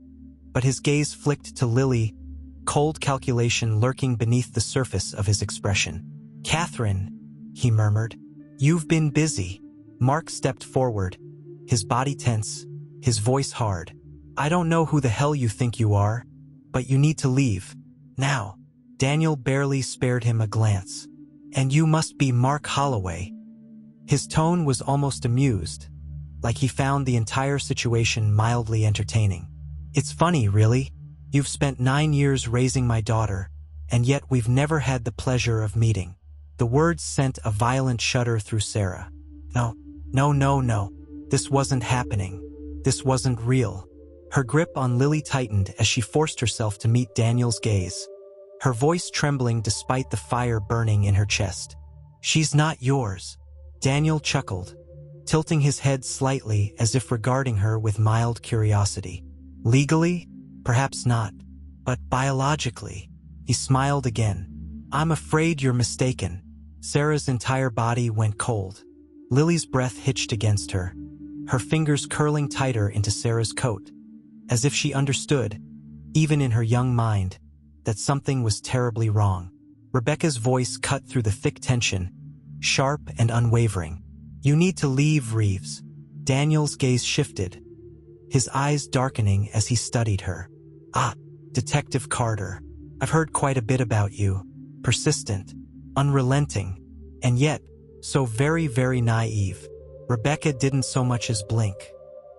but his gaze flicked to Lily, cold calculation lurking beneath the surface of his expression. "Catherine," he murmured, "you've been busy." Mark stepped forward, his body tense, his voice hard. "I don't know who the hell you think you are, but you need to leave. Now." Daniel barely spared him a glance. "And you must be Mark Holloway." His tone was almost amused, like he found the entire situation mildly entertaining. "It's funny, really. You've spent 9 years raising my daughter, and yet we've never had the pleasure of meeting." The words sent a violent shudder through Sarah. No. This wasn't happening. This wasn't real. Her grip on Lily tightened as she forced herself to meet Daniel's gaze, her voice trembling despite the fire burning in her chest. "She's not yours." Daniel chuckled, tilting his head slightly as if regarding her with mild curiosity. "Legally? Perhaps not. But biologically?" He smiled again. "I'm afraid you're mistaken." Sarah's entire body went cold. Lily's breath hitched against her, her fingers curling tighter into Sarah's coat, as if she understood, even in her young mind, that something was terribly wrong. Rebecca's voice cut through the thick tension, sharp and unwavering. "You need to leave, Reeves." Daniel's gaze shifted, his eyes darkening as he studied her. "Ah, Detective Carter. I've heard quite a bit about you. Persistent, unrelenting, and yet so very, very naive." Rebecca didn't so much as blink.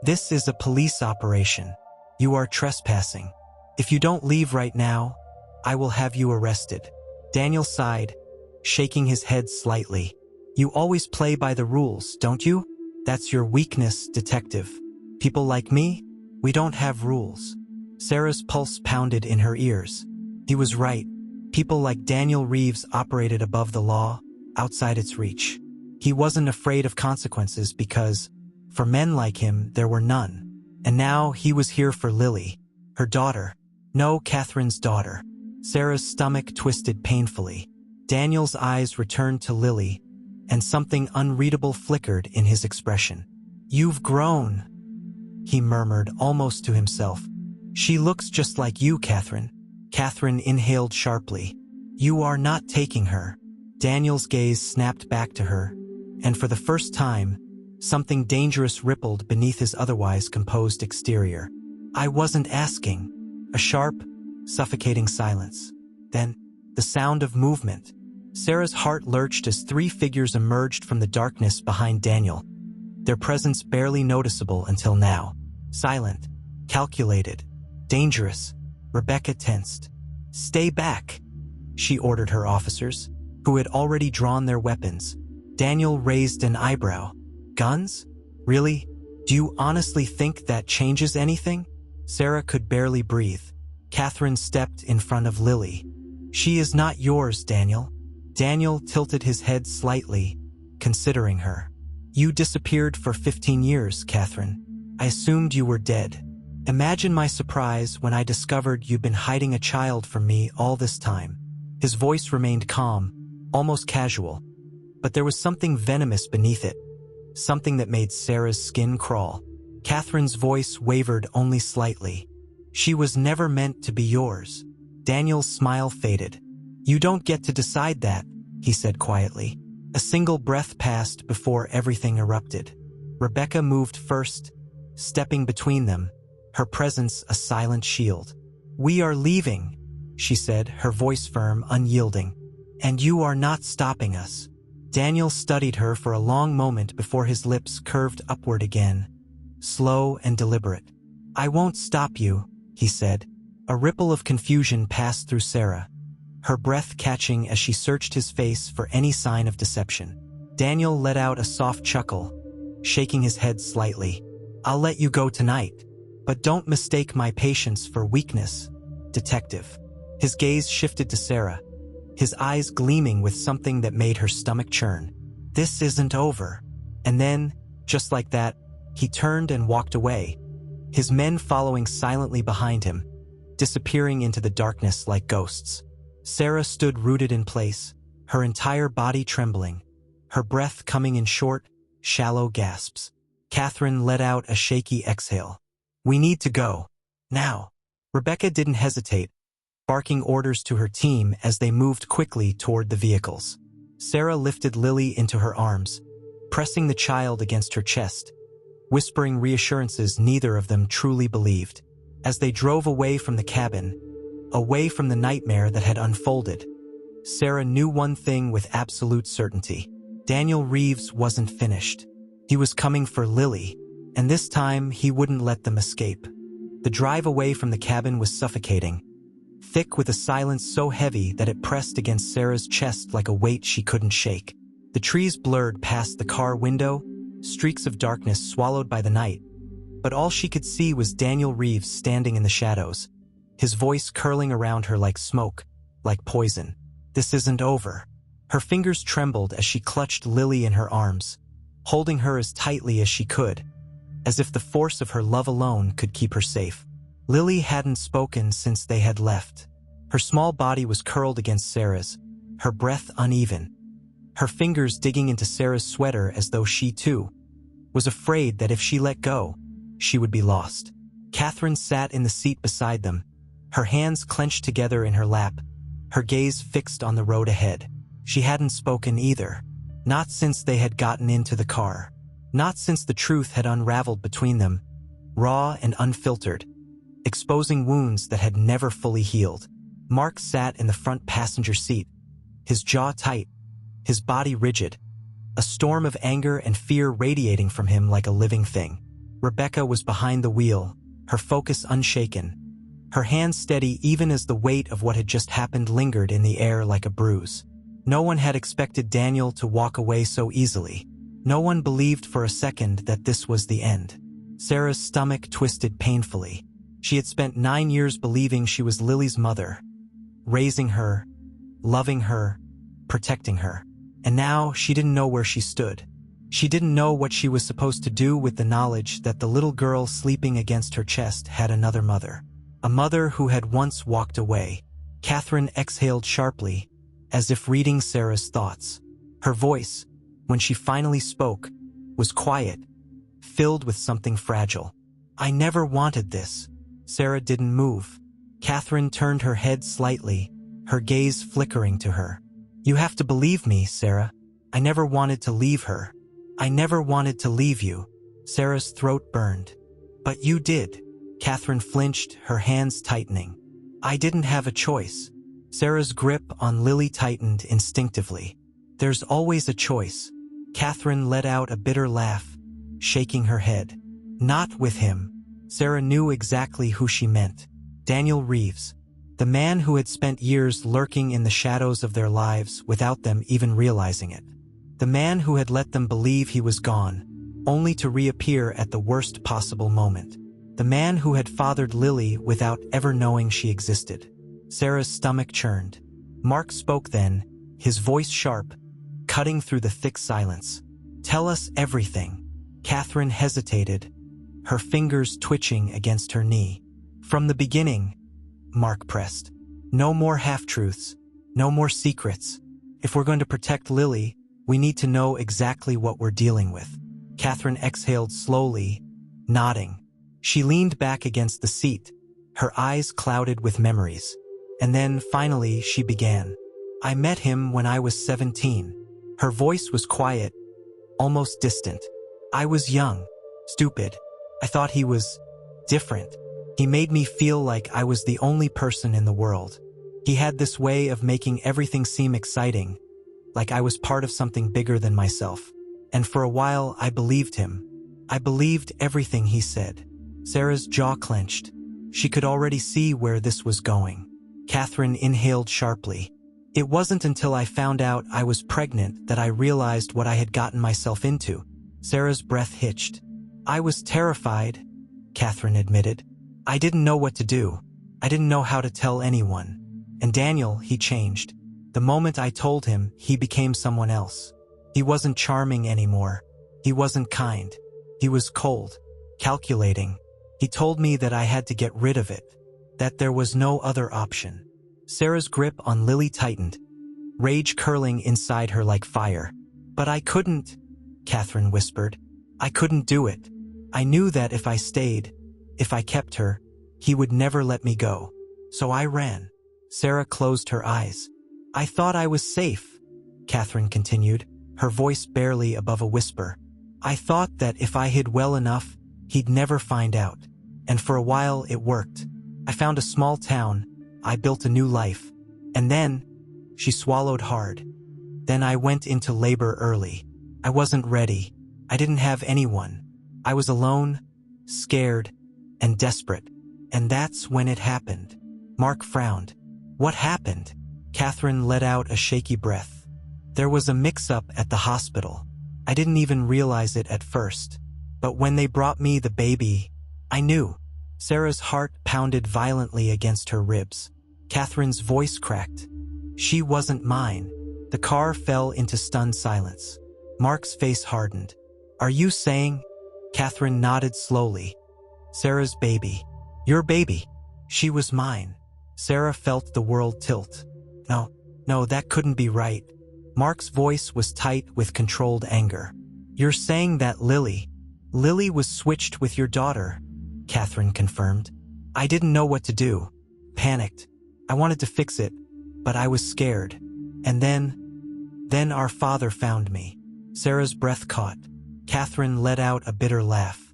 "This is a police operation. You are trespassing. If you don't leave right now, I will have you arrested." Daniel sighed, shaking his head slightly. "You always play by the rules, don't you? That's your weakness, Detective. People like me, we don't have rules." Sarah's pulse pounded in her ears. He was right. People like Daniel Reeves operated above the law, outside its reach. He wasn't afraid of consequences because, for men like him, there were none. And now he was here for Lily, her daughter. No, Catherine's daughter. Sarah's stomach twisted painfully. Daniel's eyes returned to Lily, and something unreadable flickered in his expression. "You've grown," he murmured almost to himself. "She looks just like you, Catherine." Catherine inhaled sharply. "You are not taking her." Daniel's gaze snapped back to her, and for the first time, something dangerous rippled beneath his otherwise composed exterior. "I wasn't asking." A sharp, suffocating silence. Then, the sound of movement. Sarah's heart lurched as 3 figures emerged from the darkness behind Daniel, their presence barely noticeable until now. Silent, calculated, dangerous. Rebecca tensed. "Stay back," she ordered her officers, who had already drawn their weapons. Daniel raised an eyebrow. "Guns? Really? Do you honestly think that changes anything?" Sarah could barely breathe. Catherine stepped in front of Lily. "She is not yours, Daniel." Daniel tilted his head slightly, considering her. "You disappeared for 15 years, Catherine. I assumed you were dead. Imagine my surprise when I discovered you'd been hiding a child from me all this time." His voice remained calm, almost casual, but there was something venomous beneath it, something that made Sarah's skin crawl. Catherine's voice wavered only slightly. "She was never meant to be yours." Daniel's smile faded. "You don't get to decide that," he said quietly. A single breath passed before everything erupted. Rebecca moved first, stepping between them, her presence a silent shield. "We are leaving," she said, her voice firm, unyielding. "And you are not stopping us." Daniel studied her for a long moment before his lips curved upward again, slow and deliberate. "I won't stop you, he said. A ripple of confusion passed through Sarah, her breath catching as she searched his face for any sign of deception. Daniel let out a soft chuckle, shaking his head slightly. I'll let you go tonight, but don't mistake my patience for weakness, detective. His gaze shifted to Sarah, his eyes gleaming with something that made her stomach churn. This isn't over. And then, just like that, he turned and walked away, his men following silently behind him, disappearing into the darkness like ghosts. Sarah stood rooted in place, her entire body trembling, her breath coming in short, shallow gasps. Catherine let out a shaky exhale. We need to go. Now. Rebecca didn't hesitate, barking orders to her team as they moved quickly toward the vehicles. Sarah lifted Lily into her arms, pressing the child against her chest, whispering reassurances neither of them truly believed. As they drove away from the cabin, away from the nightmare that had unfolded, Sarah knew one thing with absolute certainty. Daniel Reeves wasn't finished. He was coming for Lily, and this time he wouldn't let them escape. The drive away from the cabin was suffocating, thick with a silence so heavy that it pressed against Sarah's chest like a weight she couldn't shake. The trees blurred past the car window, streaks of darkness swallowed by the night, but all she could see was Daniel Reeves standing in the shadows, his voice curling around her like smoke, like poison. This isn't over. Her fingers trembled as she clutched Lily in her arms, holding her as tightly as she could, as if the force of her love alone could keep her safe. Lily hadn't spoken since they had left. Her small body was curled against Sarah's, her breath uneven, her fingers digging into Sarah's sweater as though she, too, was afraid that if she let go, she would be lost. Catherine sat in the seat beside them, her hands clenched together in her lap, her gaze fixed on the road ahead. She hadn't spoken either, not since they had gotten into the car, not since the truth had unraveled between them, raw and unfiltered, exposing wounds that had never fully healed. Mark sat in the front passenger seat, his jaw tight, his body rigid, a storm of anger and fear radiating from him like a living thing. Rebecca was behind the wheel, her focus unshaken, her hands steady even as the weight of what had just happened lingered in the air like a bruise. No one had expected Daniel to walk away so easily. No one believed for a second that this was the end. Sarah's stomach twisted painfully. She had spent 9 years believing she was Lily's mother, raising her, loving her, protecting her. And now she didn't know where she stood. She didn't know what she was supposed to do with the knowledge that the little girl sleeping against her chest had another mother. A mother who had once walked away. Catherine exhaled sharply, as if reading Sarah's thoughts. Her voice, when she finally spoke, was quiet, filled with something fragile. I never wanted this. Sarah didn't move. Catherine turned her head slightly, her gaze flickering to her. You have to believe me, Sarah. I never wanted to leave her. I never wanted to leave you. Sarah's throat burned. But you did. Catherine flinched, her hands tightening. I didn't have a choice. Sarah's grip on Lily tightened instinctively. There's always a choice. Catherine let out a bitter laugh, shaking her head. Not with him. Sarah knew exactly who she meant. Daniel Reeves. The man who had spent years lurking in the shadows of their lives without them even realizing it. The man who had let them believe he was gone, only to reappear at the worst possible moment. The man who had fathered Lily without ever knowing she existed. Sarah's stomach churned. Mark spoke then, his voice sharp, cutting through the thick silence. Tell us everything. Catherine hesitated, her fingers twitching against her knee. From the beginning, Mark pressed. No more half-truths, no more secrets. If we're going to protect Lily, we need to know exactly what we're dealing with. Catherine exhaled slowly, nodding. She leaned back against the seat, her eyes clouded with memories. And then, finally, she began. I met him when I was 17. Her voice was quiet, almost distant. I was young, stupid. I thought he was different. He made me feel like I was the only person in the world. He had this way of making everything seem exciting, like I was part of something bigger than myself. And for a while, I believed him. I believed everything he said. Sarah's jaw clenched. She could already see where this was going. Catherine inhaled sharply. It wasn't until I found out I was pregnant that I realized what I had gotten myself into. Sarah's breath hitched. I was terrified, Catherine admitted. I didn't know what to do. I didn't know how to tell anyone. And Daniel, he changed. The moment I told him, he became someone else. He wasn't charming anymore. He wasn't kind. He was cold, calculating. He told me that I had to get rid of it, that there was no other option. Sarah's grip on Lily tightened, rage curling inside her like fire. But I couldn't, Catherine whispered. I couldn't do it. I knew that if I stayed, if I kept her, he would never let me go. So I ran. Sarah closed her eyes. I thought I was safe, Catherine continued, her voice barely above a whisper. I thought that if I hid well enough, he'd never find out. And for a while it worked. I found a small town. I built a new life. And then, she swallowed hard. Then I went into labor early. I wasn't ready. I didn't have anyone. I was alone, scared, and desperate. And that's when it happened. Mark frowned. What happened? Catherine let out a shaky breath. There was a mix-up at the hospital. I didn't even realize it at first. But when they brought me the baby, I knew. Sarah's heart pounded violently against her ribs. Catherine's voice cracked. She wasn't mine. The car fell into stunned silence. Mark's face hardened. Are you saying? Catherine nodded slowly. Sarah's baby. Your baby. She was mine. Sarah felt the world tilt. No, that couldn't be right. Mark's voice was tight with controlled anger. You're saying that Lily was switched with your daughter, Catherine confirmed. I didn't know what to do. Panicked. I wanted to fix it, but I was scared. And then our father found me. Sarah's breath caught. Catherine let out a bitter laugh.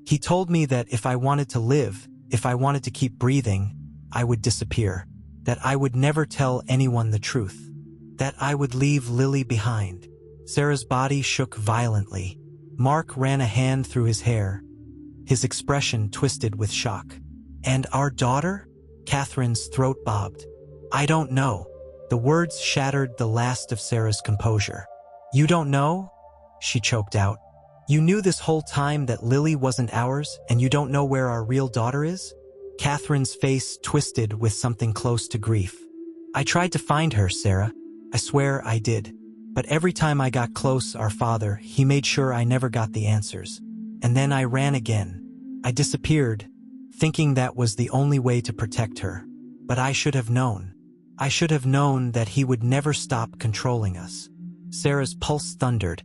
He told me that if I wanted to live, if I wanted to keep breathing, I would disappear. That I would never tell anyone the truth. That I would leave Lily behind. Sarah's body shook violently. Mark ran a hand through his hair. His expression twisted with shock. And our daughter? Catherine's throat bobbed. I don't know. The words shattered the last of Sarah's composure. You don't know? She choked out. You knew this whole time that Lily wasn't ours, and you don't know where our real daughter is? Catherine's face twisted with something close to grief. I tried to find her, Sarah. I swear I did. But every time I got close, our father, he made sure I never got the answers. And then I ran again. I disappeared, thinking that was the only way to protect her. But I should have known. I should have known that he would never stop controlling us. Sarah's pulse thundered,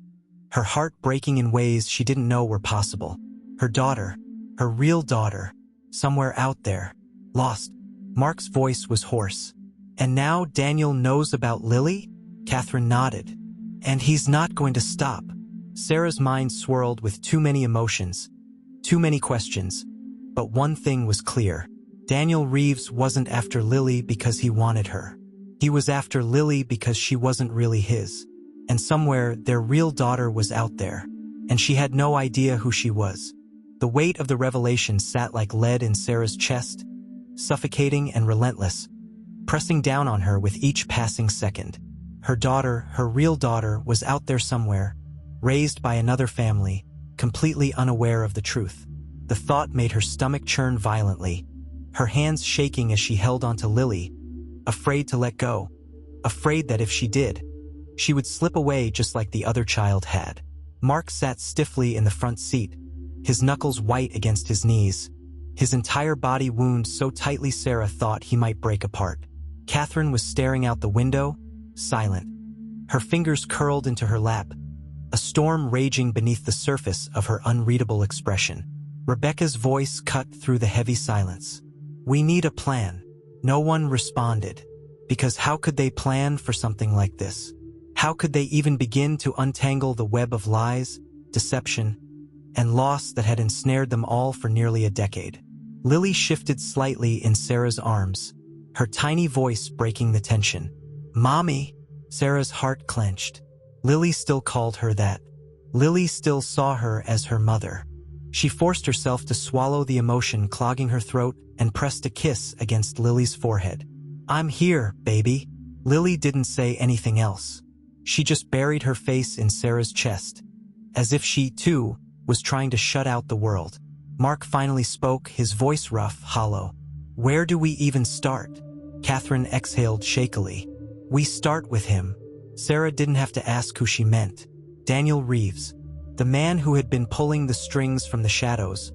her heart breaking in ways she didn't know were possible. Her daughter, her real daughter, somewhere out there, lost. Mark's voice was hoarse. And now Daniel knows about Lily? Catherine nodded. And he's not going to stop. Sarah's mind swirled with too many emotions, too many questions. But one thing was clear. Daniel Reeves wasn't after Lily because he wanted her. He was after Lily because she wasn't really his. And somewhere, their real daughter was out there. And she had no idea who she was. The weight of the revelation sat like lead in Sarah's chest, suffocating and relentless, pressing down on her with each passing second. Her daughter, her real daughter, was out there somewhere, raised by another family, completely unaware of the truth. The thought made her stomach churn violently, her hands shaking as she held onto Lily, afraid to let go, afraid that if she did, she would slip away just like the other child had. Mark sat stiffly in the front seat, his knuckles white against his knees, his entire body wound so tightly Sarah thought he might break apart. Catherine was staring out the window, silent, her fingers curled into her lap, a storm raging beneath the surface of her unreadable expression. Rebecca's voice cut through the heavy silence. We need a plan. No one responded. Because how could they plan for something like this? How could they even begin to untangle the web of lies, deception, and loss that had ensnared them all for nearly a decade? Lily shifted slightly in Sarah's arms, her tiny voice breaking the tension. Mommy! Sarah's heart clenched. Lily still called her that. Lily still saw her as her mother. She forced herself to swallow the emotion clogging her throat and pressed a kiss against Lily's forehead. "I'm here, baby." Lily didn't say anything else. She just buried her face in Sarah's chest, as if she, too, was trying to shut out the world. Mark finally spoke, his voice rough, hollow. "Where do we even start?" Catherine exhaled shakily. "We start with him." Sarah didn't have to ask who she meant. Daniel Reeves, the man who had been pulling the strings from the shadows,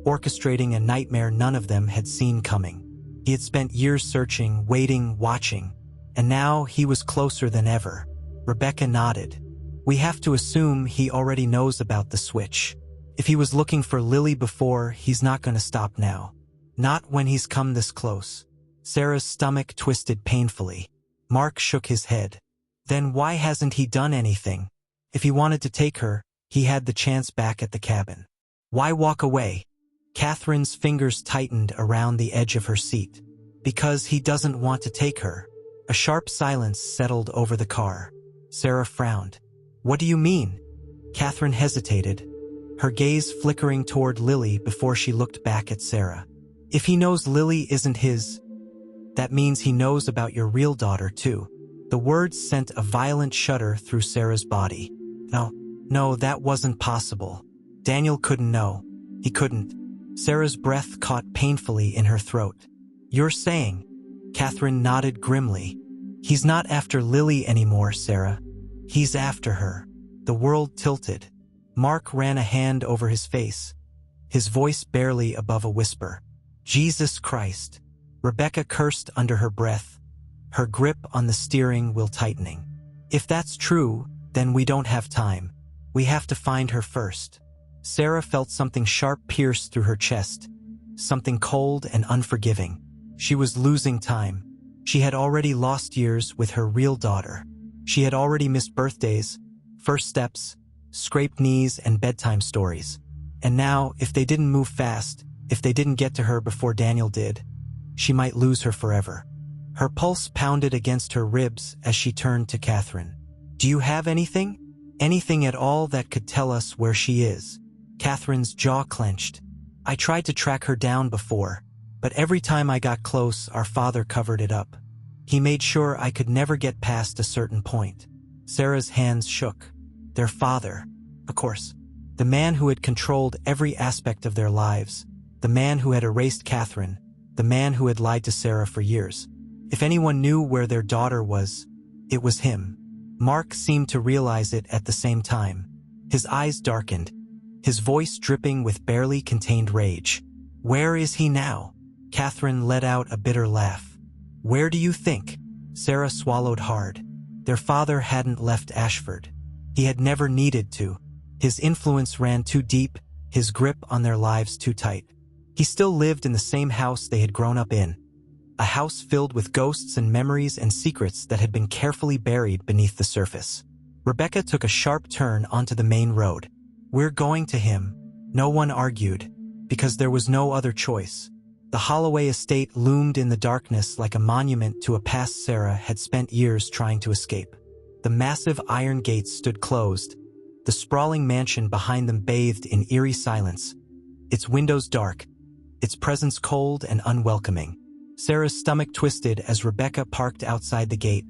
orchestrating a nightmare none of them had seen coming. He had spent years searching, waiting, watching, and now he was closer than ever. Rebecca nodded. "We have to assume he already knows about the switch. If he was looking for Lily before, he's not going to stop now. Not when he's come this close." Sarah's stomach twisted painfully. Mark shook his head. "Then why hasn't he done anything? If he wanted to take her, he had the chance back at the cabin. Why walk away?" Catherine's fingers tightened around the edge of her seat. "Because he doesn't want to take her." A sharp silence settled over the car. Sarah frowned. "What do you mean?" Catherine hesitated, her gaze flickering toward Lily before she looked back at Sarah. "If he knows Lily isn't his, that means he knows about your real daughter, too." The words sent a violent shudder through Sarah's body. No, that wasn't possible. Daniel couldn't know. He couldn't. Sarah's breath caught painfully in her throat. "You're saying?" Catherine nodded grimly. "He's not after Lily anymore, Sarah. He's after her." The world tilted. Mark ran a hand over his face, his voice barely above a whisper. "Jesus Christ." Rebecca cursed under her breath, her grip on the steering wheel tightening. "If that's true, then we don't have time. We have to find her first." Sarah felt something sharp pierce through her chest, something cold and unforgiving. She was losing time. She had already lost years with her real daughter. She had already missed birthdays, first steps, scraped knees, and bedtime stories. And now, if they didn't move fast, if they didn't get to her before Daniel did, she might lose her forever. Her pulse pounded against her ribs as she turned to Catherine. "Do you have anything? Anything at all that could tell us where she is?" Catherine's jaw clenched. "I tried to track her down before, but every time I got close, our father covered it up. He made sure I could never get past a certain point." Sarah's hands shook. Their father, of course. The man who had controlled every aspect of their lives. The man who had erased Catherine. The man who had lied to Sarah for years. If anyone knew where their daughter was, it was him. Mark seemed to realize it at the same time. His eyes darkened, his voice dripping with barely contained rage. "Where is he now?" Catherine let out a bitter laugh. "Where do you think?" Sarah swallowed hard. Their father hadn't left Ashford. He had never needed to. His influence ran too deep, his grip on their lives too tight. He still lived in the same house they had grown up in. A house filled with ghosts and memories and secrets that had been carefully buried beneath the surface. Rebecca took a sharp turn onto the main road. "We're going to him." No one argued, because there was no other choice. The Holloway estate loomed in the darkness like a monument to a past Sarah had spent years trying to escape. The massive iron gates stood closed, the sprawling mansion behind them bathed in eerie silence, its windows dark, its presence cold and unwelcoming. Sarah's stomach twisted as Rebecca parked outside the gate,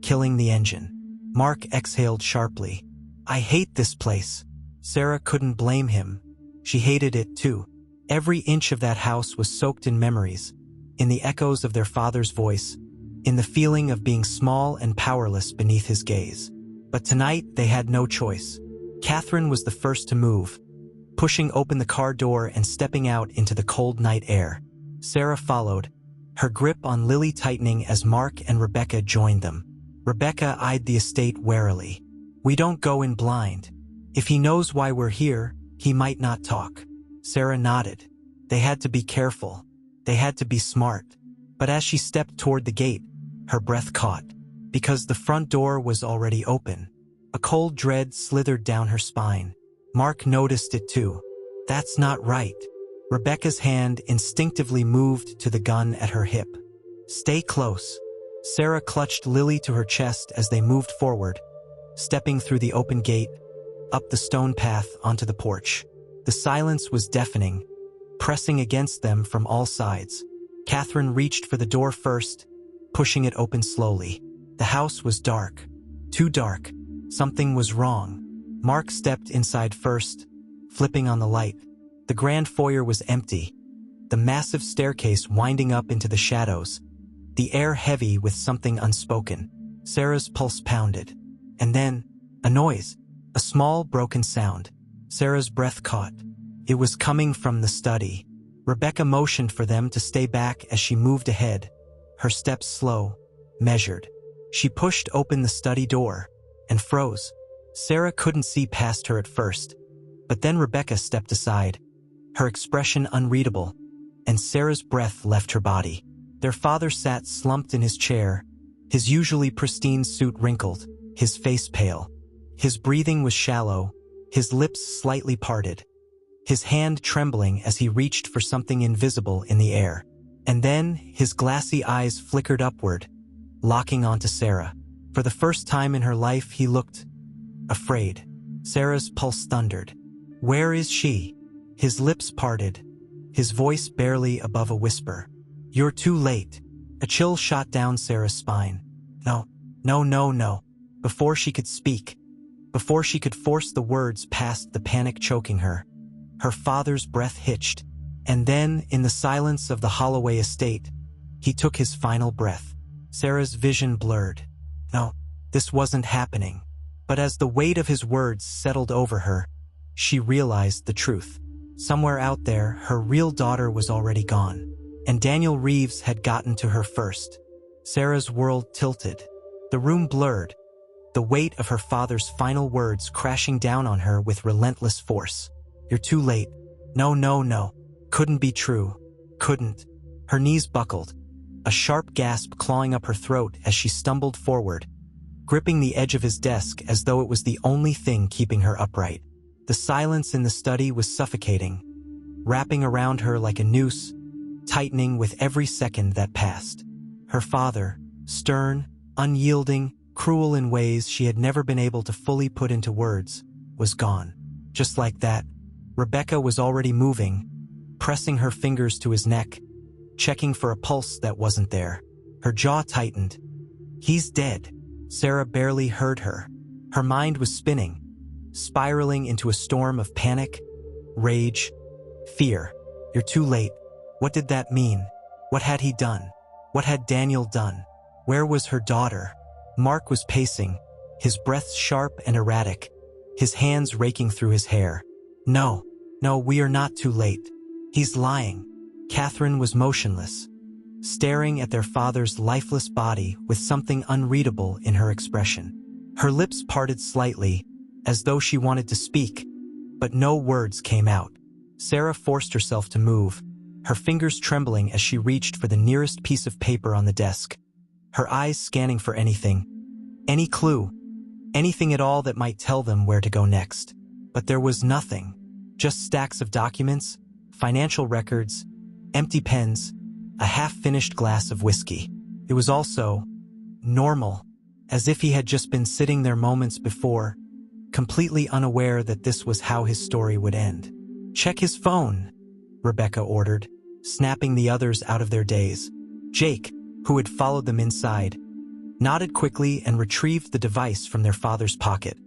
killing the engine. Mark exhaled sharply. "I hate this place." Sarah couldn't blame him. She hated it too. Every inch of that house was soaked in memories, in the echoes of their father's voice, in the feeling of being small and powerless beneath his gaze. But tonight they had no choice. Catherine was the first to move, pushing open the car door and stepping out into the cold night air. Sarah followed, her grip on Lily tightening as Mark and Rebecca joined them. Rebecca eyed the estate warily. "We don't go in blind. If he knows why we're here, he might not talk." Sarah nodded. They had to be careful. They had to be smart. But as she stepped toward the gate, her breath caught, because the front door was already open. A cold dread slithered down her spine. Mark noticed it too. "That's not right." Rebecca's hand instinctively moved to the gun at her hip. "Stay close." Sarah clutched Lily to her chest as they moved forward, stepping through the open gate, up the stone path onto the porch. The silence was deafening, pressing against them from all sides. Catherine reached for the door first, pushing it open slowly. The house was dark. Too dark. Something was wrong. Mark stepped inside first, flipping on the light. The grand foyer was empty, the massive staircase winding up into the shadows, the air heavy with something unspoken. Sarah's pulse pounded. And then, a noise, a small broken sound. Sarah's breath caught. It was coming from the study. Rebecca motioned for them to stay back as she moved ahead, her steps slow, measured. She pushed open the study door and froze. Sarah couldn't see past her at first, but then Rebecca stepped aside, her expression unreadable, and Sarah's breath left her body. Their father sat slumped in his chair, his usually pristine suit wrinkled, his face pale. His breathing was shallow, his lips slightly parted, his hand trembling as he reached for something invisible in the air. And then his glassy eyes flickered upward, locking onto Sarah. For the first time in her life, he looked afraid. Sarah's pulse thundered. "Where is she?" His lips parted, his voice barely above a whisper. "You're too late." A chill shot down Sarah's spine. No, no, no, no. Before she could speak, before she could force the words past the panic choking her, her father's breath hitched. And then, in the silence of the Holloway estate, he took his final breath. Sarah's vision blurred. No, this wasn't happening. But as the weight of his words settled over her, she realized the truth. Somewhere out there, her real daughter was already gone. And Daniel Reeves had gotten to her first. Sarah's world tilted. The room blurred, the weight of her father's final words crashing down on her with relentless force. "You're too late. No, no, no. Couldn't be true. Couldn't." Her knees buckled, a sharp gasp clawing up her throat as she stumbled forward, gripping the edge of his desk as though it was the only thing keeping her upright. The silence in the study was suffocating, wrapping around her like a noose, tightening with every second that passed. Her father, stern, unyielding, cruel in ways she had never been able to fully put into words, was gone. Just like that, Rebecca was already moving, pressing her fingers to his neck, checking for a pulse that wasn't there. Her jaw tightened. "He's dead." Sarah barely heard her. Her mind was spinning, spiraling into a storm of panic, rage, fear. "You're too late." What did that mean? What had he done? What had Daniel done? Where was her daughter? Mark was pacing, his breath sharp and erratic, his hands raking through his hair. "No, no, we are not too late. He's lying." Catherine was motionless, staring at their father's lifeless body with something unreadable in her expression. Her lips parted slightly, as though she wanted to speak, but no words came out. Sarah forced herself to move, her fingers trembling as she reached for the nearest piece of paper on the desk, her eyes scanning for anything, any clue, anything at all that might tell them where to go next. But there was nothing, just stacks of documents, financial records, empty pens, a half-finished glass of whiskey. It was also normal, as if he had just been sitting there moments before, completely unaware that this was how his story would end. "Check his phone," Rebecca ordered, snapping the others out of their daze. Jake, who had followed them inside, nodded quickly and retrieved the device from their father's pocket,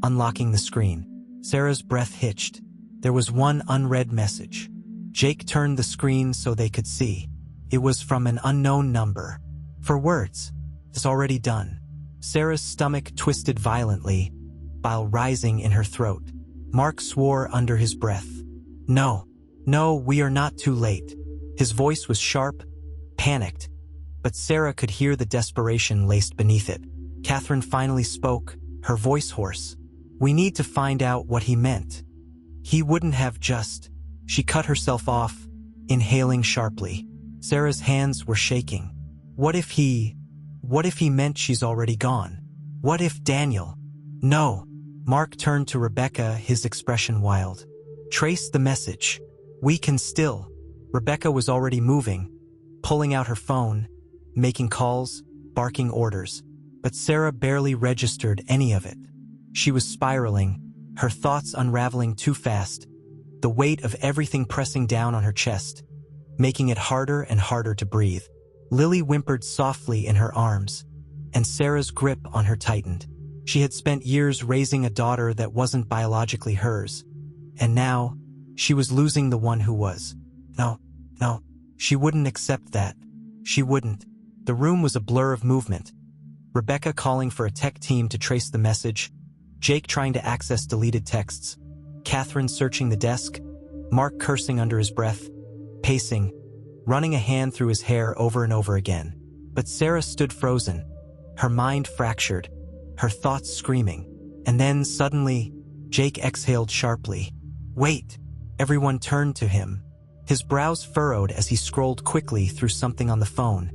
unlocking the screen. Sarah's breath hitched. There was one unread message. Jake turned the screen so they could see. It was from an unknown number. For words, it's already done. Sarah's stomach twisted violently, bile rising in her throat. Mark swore under his breath. "No, no, we are not too late." His voice was sharp, panicked, but Sarah could hear the desperation laced beneath it. Catherine finally spoke, her voice hoarse. "We need to find out what he meant. He wouldn't have just..." She cut herself off, inhaling sharply. Sarah's hands were shaking. What if he meant she's already gone? What if Daniel? "No." Mark turned to Rebecca, his expression wild. "Trace the message. We can still..." Rebecca was already moving, pulling out her phone, making calls, barking orders. But Sarah barely registered any of it. She was spiraling, her thoughts unraveling too fast, the weight of everything pressing down on her chest, making it harder and harder to breathe. Lily whimpered softly in her arms, and Sarah's grip on her tightened. She had spent years raising a daughter that wasn't biologically hers, and now she was losing the one who was. No, she wouldn't accept that. She wouldn't. The room was a blur of movement. Rebecca calling for a tech team to trace the message, Jake trying to access deleted texts, Catherine searching the desk, Mark cursing under his breath, pacing, running a hand through his hair over and over again. But Sarah stood frozen, her mind fractured, her thoughts screaming. And then, suddenly, Jake exhaled sharply. Wait! Everyone turned to him. His brows furrowed as he scrolled quickly through something on the phone,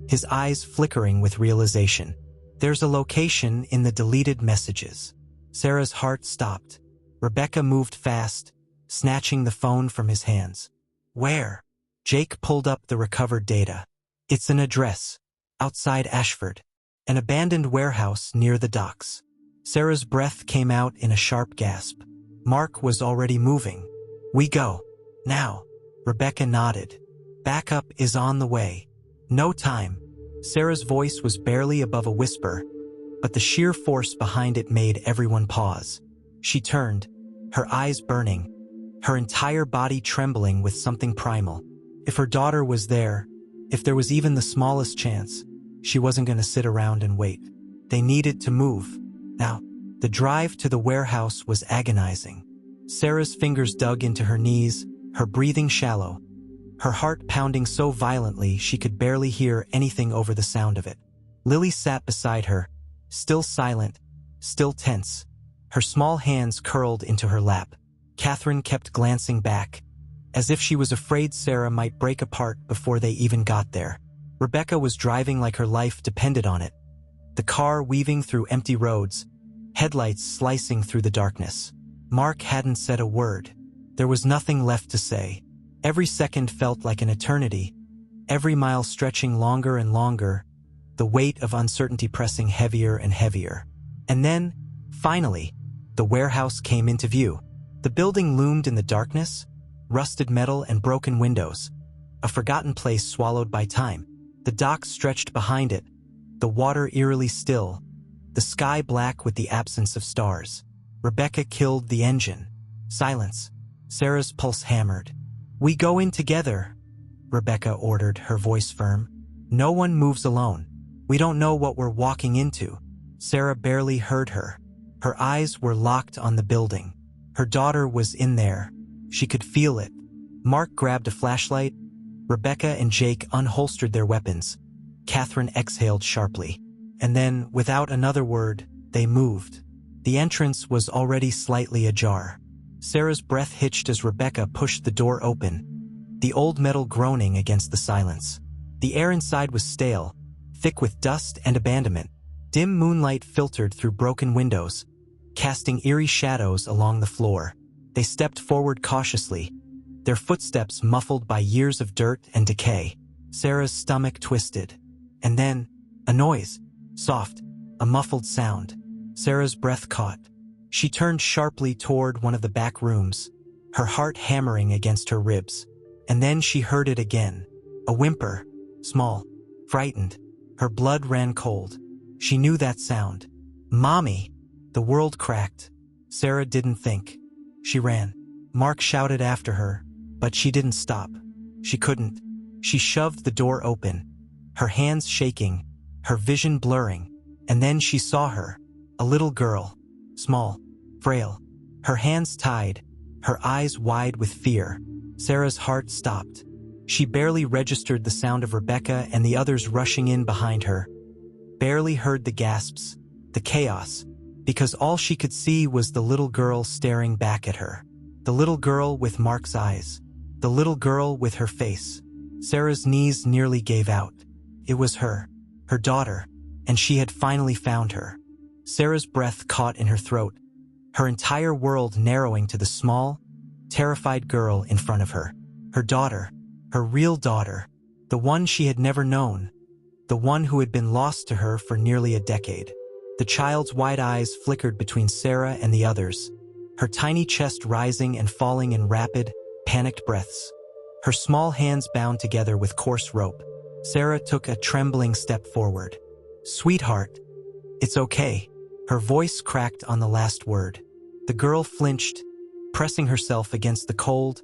his eyes flickering with realization. There's a location in the deleted messages. Sarah's heart stopped. Rebecca moved fast, snatching the phone from his hands. Where? Jake pulled up the recovered data. It's an address, outside Ashford, an abandoned warehouse near the docks. Sarah's breath came out in a sharp gasp. Mark was already moving. We go. Now. Rebecca nodded. Backup is on the way. No time. Sarah's voice was barely above a whisper, but the sheer force behind it made everyone pause. She turned, her eyes burning, her entire body trembling with something primal. If her daughter was there, if there was even the smallest chance, she wasn't going to sit around and wait. They needed to move. Now, the drive to the warehouse was agonizing. Sarah's fingers dug into her knees, her breathing shallow, her heart pounding so violently she could barely hear anything over the sound of it. Lily sat beside her, still silent, still tense, her small hands curled into her lap. Catherine kept glancing back, as if she was afraid Sarah might break apart before they even got there. Rebecca was driving like her life depended on it, the car weaving through empty roads, headlights slicing through the darkness. Mark hadn't said a word. There was nothing left to say. Every second felt like an eternity, every mile stretching longer and longer, the weight of uncertainty pressing heavier and heavier. And then, finally, the warehouse came into view. The building loomed in the darkness, rusted metal and broken windows, a forgotten place swallowed by time. The docks stretched behind it, the water eerily still, the sky black with the absence of stars. Rebecca killed the engine. Silence. Sarah's pulse hammered. We go in together, Rebecca ordered, her voice firm. No one moves alone. We don't know what we're walking into. Sarah barely heard her. Her eyes were locked on the building. Her daughter was in there. She could feel it. Mark grabbed a flashlight. Rebecca and Jake unholstered their weapons. Catherine exhaled sharply. And then, without another word, they moved. The entrance was already slightly ajar. Sarah's breath hitched as Rebecca pushed the door open, the old metal groaning against the silence. The air inside was stale, thick with dust and abandonment. Dim moonlight filtered through broken windows, casting eerie shadows along the floor. They stepped forward cautiously, their footsteps muffled by years of dirt and decay. Sarah's stomach twisted. And then, a noise. Soft, a muffled sound. Sarah's breath caught. She turned sharply toward one of the back rooms, her heart hammering against her ribs. And then she heard it again. A whimper, small, frightened. Her blood ran cold. She knew that sound. Mommy! The world cracked. Sarah didn't think. She ran. Mark shouted after her, but she didn't stop. She couldn't. She shoved the door open, her hands shaking, her vision blurring. And then she saw her, a little girl, small, frail, her hands tied, her eyes wide with fear. Sarah's heart stopped. She barely registered the sound of Rebecca and the others rushing in behind her, barely heard the gasps, the chaos, because all she could see was the little girl staring back at her. The little girl with Mark's eyes. The little girl with her face. Sarah's knees nearly gave out. It was her daughter, and she had finally found her. Sarah's breath caught in her throat, her entire world narrowing to the small, terrified girl in front of her. Her daughter, her real daughter, the one she had never known, the one who had been lost to her for nearly a decade. The child's wide eyes flickered between Sarah and the others, her tiny chest rising and falling in rapid, panicked breaths. Her small hands bound together with coarse rope. Sarah took a trembling step forward. "Sweetheart, it's okay." Her voice cracked on the last word. The girl flinched, pressing herself against the cold,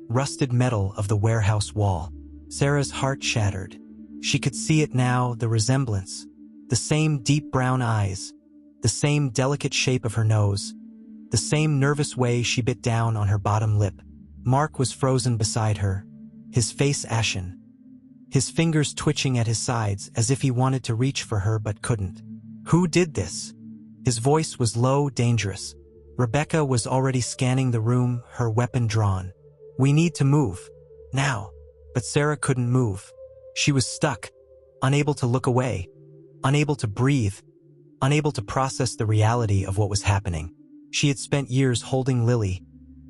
rusted metal of the warehouse wall. Sarah's heart shattered. She could see it now, the resemblance. The same deep brown eyes, the same delicate shape of her nose, the same nervous way she bit down on her bottom lip. Mark was frozen beside her, his face ashen, his fingers twitching at his sides as if he wanted to reach for her but couldn't. "Who did this?" His voice was low, dangerous. Rebecca was already scanning the room, her weapon drawn. "We need to move. Now." But Sarah couldn't move. She was stuck, unable to look away, unable to breathe, unable to process the reality of what was happening. She had spent years holding Lily,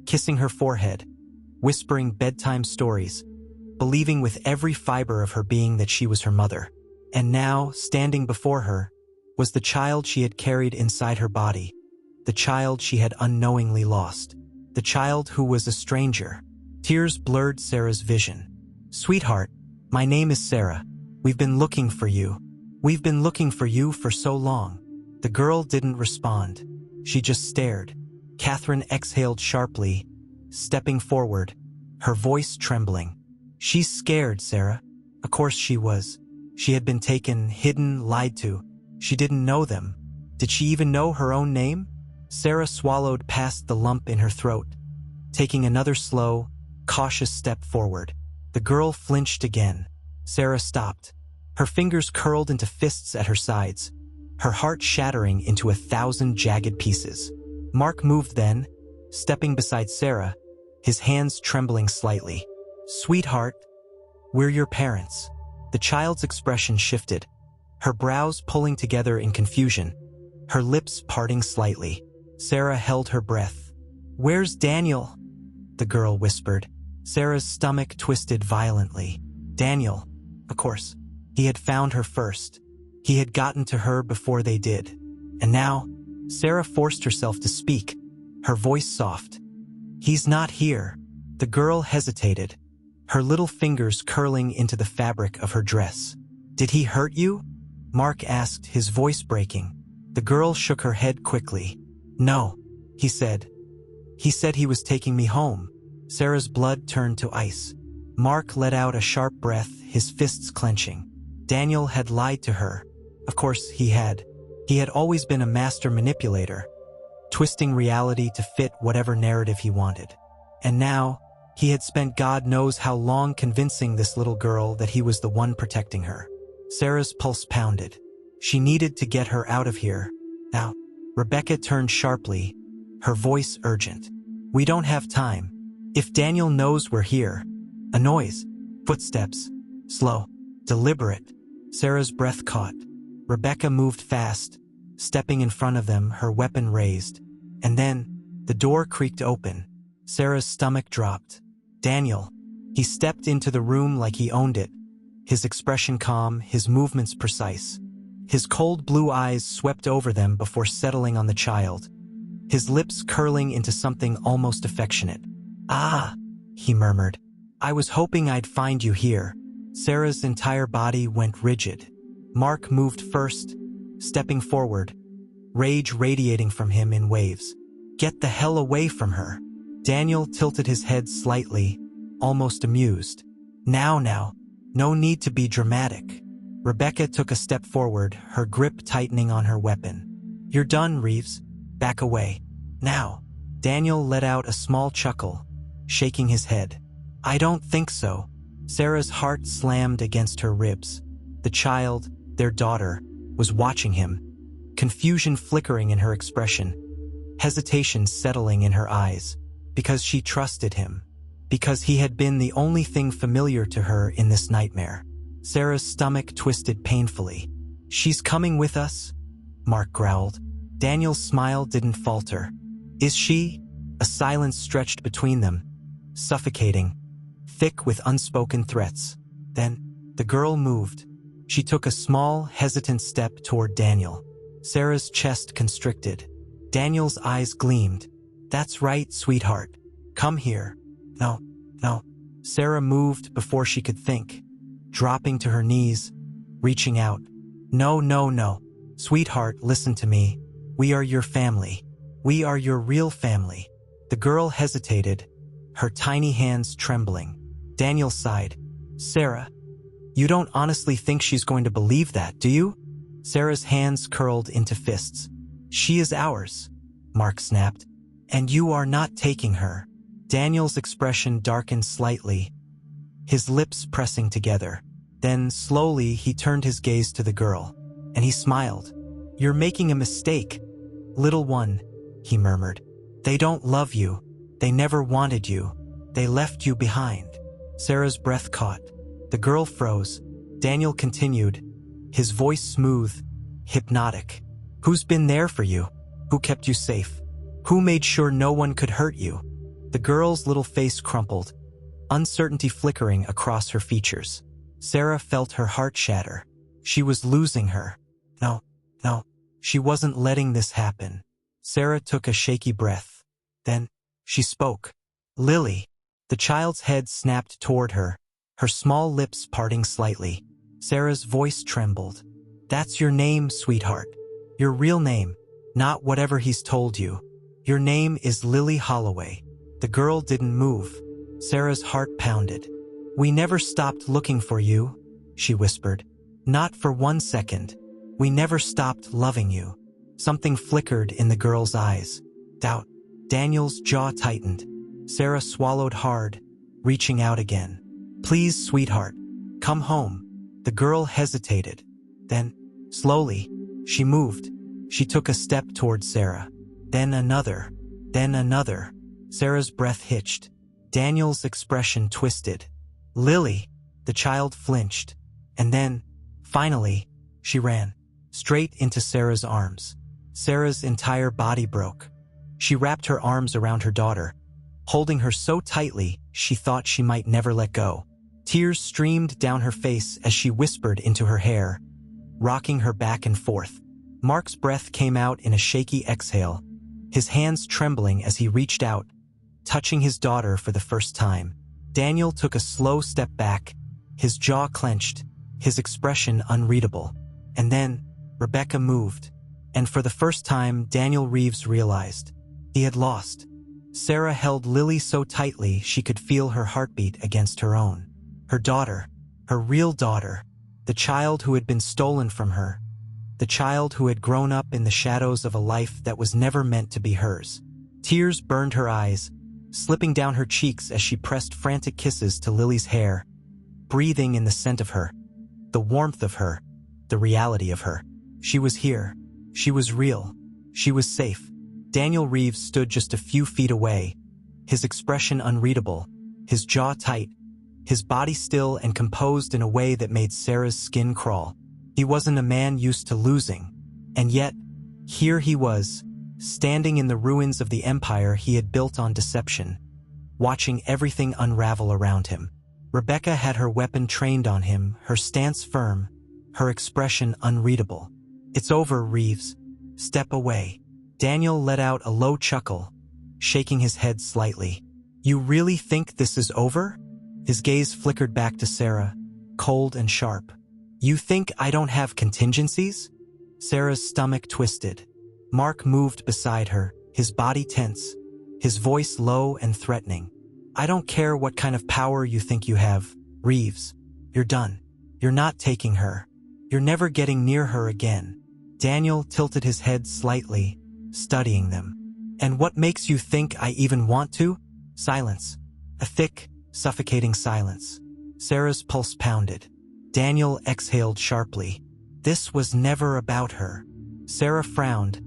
kissing her forehead, whispering bedtime stories, believing with every fiber of her being that she was her mother. And now, standing before her, was the child she had carried inside her body, the child she had unknowingly lost, the child who was a stranger. Tears blurred Sarah's vision. "Sweetheart, my name is Sarah. We've been looking for you. We've been looking for you for so long." The girl didn't respond. She just stared. Catherine exhaled sharply, stepping forward, her voice trembling. "She's scared, Sarah." Of course she was. She had been taken, hidden, lied to. She didn't know them. Did she even know her own name? Sarah swallowed past the lump in her throat, taking another slow, cautious step forward. The girl flinched again. Sarah stopped. Her fingers curled into fists at her sides, her heart shattering into 1,000 jagged pieces. Mark moved then, stepping beside Sarah, his hands trembling slightly. "Sweetheart, we're your parents." The child's expression shifted, her brows pulling together in confusion, her lips parting slightly. Sarah held her breath. "Where's Daniel?" the girl whispered. Sarah's stomach twisted violently. Daniel, of course. He had found her first. He had gotten to her before they did. And now, Sarah forced herself to speak, her voice soft. "He's not here." The girl hesitated, her little fingers curling into the fabric of her dress. "Did he hurt you?" Mark asked, his voice breaking. The girl shook her head quickly. "No," he said. "He said he was taking me home." Sarah's blood turned to ice. Mark let out a sharp breath, his fists clenching. Daniel had lied to her. Of course he had. He had always been a master manipulator, twisting reality to fit whatever narrative he wanted. And now, he had spent God knows how long convincing this little girl that he was the one protecting her. Sarah's pulse pounded. She needed to get her out of here. Now, Rebecca turned sharply, her voice urgent. "We don't have time. If Daniel knows we're here." A noise. Footsteps. Slow. Deliberate. Sarah's breath caught. Rebecca moved fast, stepping in front of them, her weapon raised. And then, the door creaked open. Sarah's stomach dropped. Daniel. He stepped into the room like he owned it, his expression calm, his movements precise. His cold blue eyes swept over them before settling on the child, his lips curling into something almost affectionate. "Ah," he murmured. "I was hoping I'd find you here." Sarah's entire body went rigid. Mark moved first, stepping forward, rage radiating from him in waves. "Get the hell away from her." Daniel tilted his head slightly, almost amused. Now, no need to be dramatic." Rebecca took a step forward, her grip tightening on her weapon. "You're done, Reeves. Back away. Now." Daniel let out a small chuckle, shaking his head. "I don't think so." Sarah's heart slammed against her ribs. The child, their daughter, was watching him, confusion flickering in her expression, hesitation settling in her eyes, because she trusted him, because he had been the only thing familiar to her in this nightmare. Sarah's stomach twisted painfully. "She's coming with us?" Mark growled. Daniel's smile didn't falter. "Is she?" A silence stretched between them, suffocating, thick with unspoken threats. Then, the girl moved. She took a small, hesitant step toward Daniel. Sarah's chest constricted. Daniel's eyes gleamed, That's right, sweetheart. Come here. No, no. Sarah moved before she could think, dropping to her knees, reaching out. No, no, no. Sweetheart, listen to me. We are your family. We are your real family. The girl hesitated, her tiny hands trembling. Daniel sighed. Sarah, you don't honestly think she's going to believe that, do you? Sarah's hands curled into fists. She is ours, Mark snapped. And you are not taking her. Daniel's expression darkened slightly, his lips pressing together. Then, slowly, he turned his gaze to the girl, and he smiled. You're making a mistake, little one, he murmured. They don't love you. They never wanted you. They left you behind. Sarah's breath caught. The girl froze. Daniel continued, his voice smooth, hypnotic. Who's been there for you? Who kept you safe? Who made sure no one could hurt you? The girl's little face crumpled, uncertainty flickering across her features. Sarah felt her heart shatter. She was losing her. No, no, she wasn't letting this happen. Sarah took a shaky breath. Then, she spoke. Lily. The child's head snapped toward her, her small lips parting slightly. Sarah's voice trembled. That's your name, sweetheart. Your real name, not whatever he's told you. Your name is Lily Holloway. The girl didn't move. Sarah's heart pounded. We never stopped looking for you, she whispered. Not for 1 second. We never stopped loving you. Something flickered in the girl's eyes. Doubt. Daniel's jaw tightened. Sarah swallowed hard, reaching out again. Please, sweetheart, come home. The girl hesitated. Then, slowly, she moved. She took a step towards Sarah. Then another. Then another. Sarah's breath hitched. Daniel's expression twisted. Lily. The child flinched. And then, finally, she ran. Straight into Sarah's arms. Sarah's entire body broke. She wrapped her arms around her daughter, holding her so tightly she thought she might never let go. Tears streamed down her face as she whispered into her hair, rocking her back and forth. Mark's breath came out in a shaky exhale, his hands trembling as he reached out, touching his daughter for the first time. Daniel took a slow step back, his jaw clenched, his expression unreadable. And then, Rebecca moved. And for the first time, Daniel Reeves realized he had lost. Sarah held Lily so tightly she could feel her heartbeat against her own. Her daughter, her real daughter, the child who had been stolen from her, the child who had grown up in the shadows of a life that was never meant to be hers. Tears burned her eyes, slipping down her cheeks as she pressed frantic kisses to Lily's hair, breathing in the scent of her, the warmth of her, the reality of her. She was here. She was real. She was safe. Daniel Reeves stood just a few feet away, his expression unreadable, his jaw tight, his body still and composed in a way that made Sarah's skin crawl. He wasn't a man used to losing, and yet, here he was, standing in the ruins of the empire he had built on deception, watching everything unravel around him. Rebecca had her weapon trained on him, her stance firm, her expression unreadable. It's over, Reeves. Step away. Daniel let out a low chuckle, shaking his head slightly. You really think this is over? His gaze flickered back to Sarah, cold and sharp. You think I don't have contingencies? Sarah's stomach twisted. Mark moved beside her, his body tense, his voice low and threatening. I don't care what kind of power you think you have, Reeves. You're done. You're not taking her. You're never getting near her again. Daniel tilted his head slightly, studying them. And what makes you think I even want to? Silence. A thick, suffocating silence. Sarah's pulse pounded. Daniel exhaled sharply. This was never about her. Sarah frowned,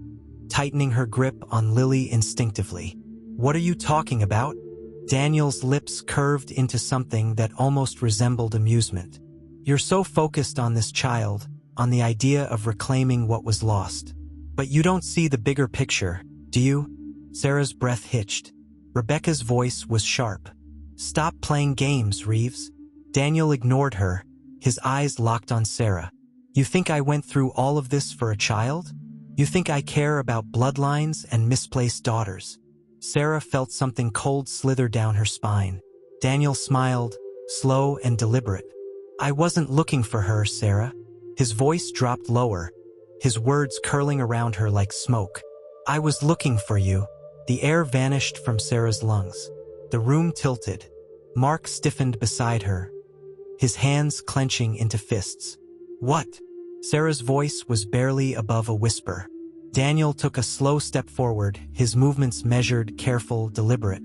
tightening her grip on Lily instinctively. What are you talking about? Daniel's lips curved into something that almost resembled amusement. You're so focused on this child, on the idea of reclaiming what was lost. But you don't see the bigger picture, do you? Sarah's breath hitched. Rebecca's voice was sharp. Stop playing games, Reeves. Daniel ignored her, his eyes locked on Sarah. You think I went through all of this for a child? You think I care about bloodlines and misplaced daughters? Sarah felt something cold slither down her spine. Daniel smiled, slow and deliberate. I wasn't looking for her, Sarah. His voice dropped lower, his words curling around her like smoke. I was looking for you. The air vanished from Sarah's lungs. The room tilted. Mark stiffened beside her, his hands clenching into fists. What? Sarah's voice was barely above a whisper. Daniel took a slow step forward, his movements measured, careful, deliberate.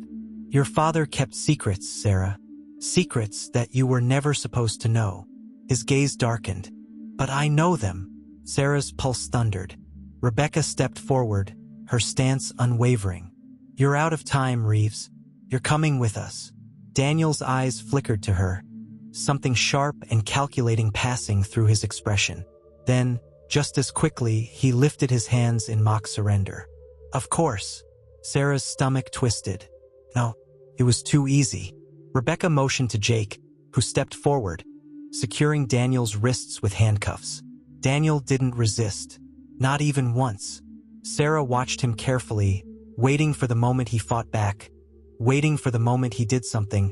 Your father kept secrets, Sarah. Secrets that you were never supposed to know. His gaze darkened. But I know them. Sarah's pulse thundered. Rebecca stepped forward, her stance unwavering. You're out of time, Reeves. You're coming with us. Daniel's eyes flickered to her, something sharp and calculating passing through his expression. Then, just as quickly, he lifted his hands in mock surrender. Of course. Sarah's stomach twisted. No, it was too easy. Rebecca motioned to Jake, who stepped forward, securing Daniel's wrists with handcuffs. Daniel didn't resist, not even once. Sarah watched him carefully, waiting for the moment he fought back, waiting for the moment he did something,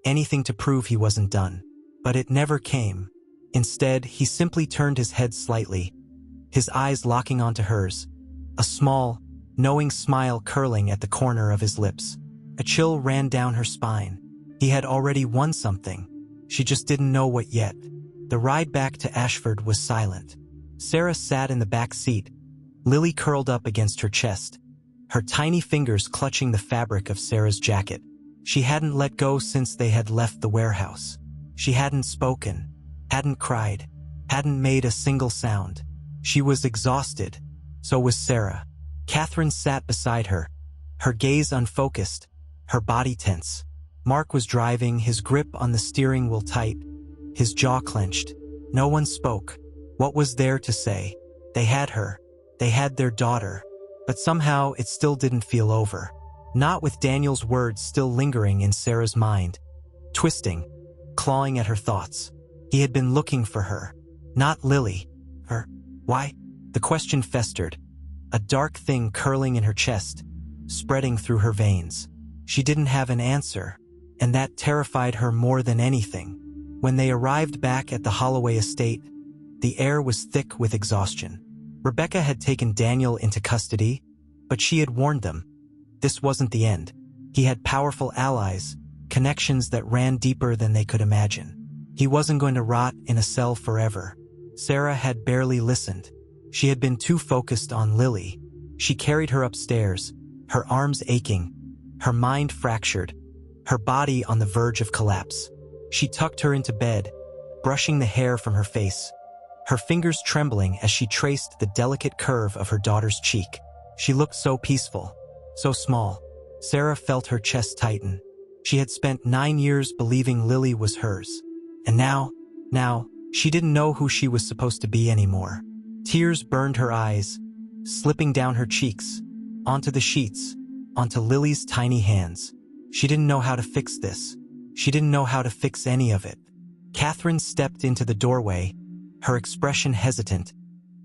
anything to prove he wasn't done. But it never came. Instead, he simply turned his head slightly, his eyes locking onto hers, a small, knowing smile curling at the corner of his lips. A chill ran down her spine. He had already won something. She just didn't know what yet. The ride back to Ashford was silent. Sarah sat in the back seat, Lily curled up against her chest, her tiny fingers clutching the fabric of Sarah's jacket. She hadn't let go since they had left the warehouse. She hadn't spoken, hadn't cried, hadn't made a single sound. She was exhausted. So was Sarah. Catherine sat beside her, her gaze unfocused, her body tense. Mark was driving, his grip on the steering wheel tight, his jaw clenched. No one spoke. What was there to say? They had her. They had their daughter. But somehow it still didn't feel over. Not with Daniel's words still lingering in Sarah's mind, twisting, clawing at her thoughts. He had been looking for her. Not Lily. Her. Why? The question festered, a dark thing curling in her chest, spreading through her veins. She didn't have an answer, and that terrified her more than anything. When they arrived back at the Holloway estate, the air was thick with exhaustion. Rebecca had taken Daniel into custody, but she had warned them. This wasn't the end. He had powerful allies, connections that ran deeper than they could imagine. He wasn't going to rot in a cell forever. Sarah had barely listened. She had been too focused on Lily. She carried her upstairs, her arms aching, her mind fractured, her body on the verge of collapse. She tucked her into bed, brushing the hair from her face, her fingers trembling as she traced the delicate curve of her daughter's cheek. She looked so peaceful, so small. Sarah felt her chest tighten. She had spent 9 years believing Lily was hers. And now, she didn't know who she was supposed to be anymore. Tears burned her eyes, slipping down her cheeks, onto the sheets, onto Lily's tiny hands. She didn't know how to fix this. She didn't know how to fix any of it. Catherine stepped into the doorway, her expression hesitant,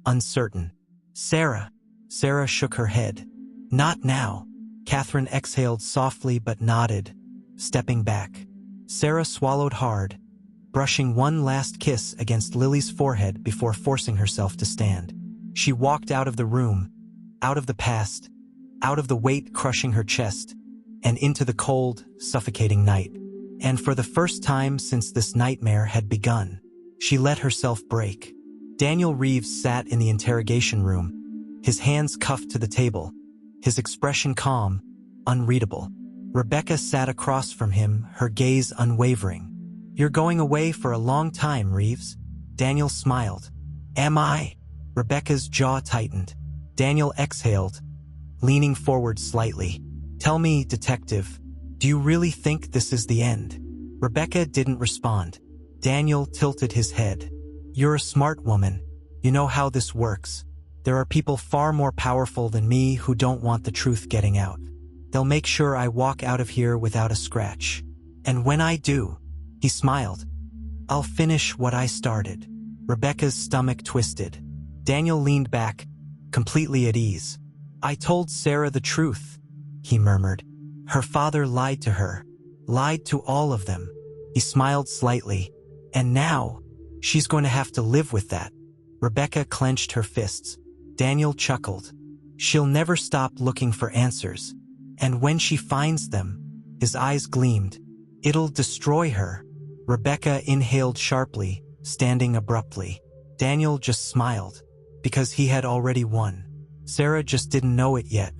uncertain. Sarah. Sarah shook her head. Not now. Catherine exhaled softly but nodded, stepping back. Sarah swallowed hard, brushing one last kiss against Lily's forehead before forcing herself to stand. She walked out of the room, out of the past, out of the weight crushing her chest, and into the cold, suffocating night. And for the first time since this nightmare had begun, she let herself break. Daniel Reeves sat in the interrogation room, his hands cuffed to the table, his expression calm, unreadable. Rebecca sat across from him, her gaze unwavering. You're going away for a long time, Reeves. Daniel smiled. Am I? Rebecca's jaw tightened. Daniel exhaled, leaning forward slightly. Tell me, detective, do you really think this is the end? Rebecca didn't respond. Daniel tilted his head. You're a smart woman. You know how this works. There are people far more powerful than me who don't want the truth getting out. They'll make sure I walk out of here without a scratch. And when I do, he smiled, I'll finish what I started. Rebecca's stomach twisted. Daniel leaned back, completely at ease. I told Sarah the truth. he murmured. Her father lied to her. Lied to all of them. He smiled slightly. And now, she's going to have to live with that. Rebecca clenched her fists. Daniel chuckled. She'll never stop looking for answers. And when she finds them, his eyes gleamed. It'll destroy her. Rebecca inhaled sharply, standing abruptly. Daniel just smiled, because he had already won. Sarah just didn't know it yet.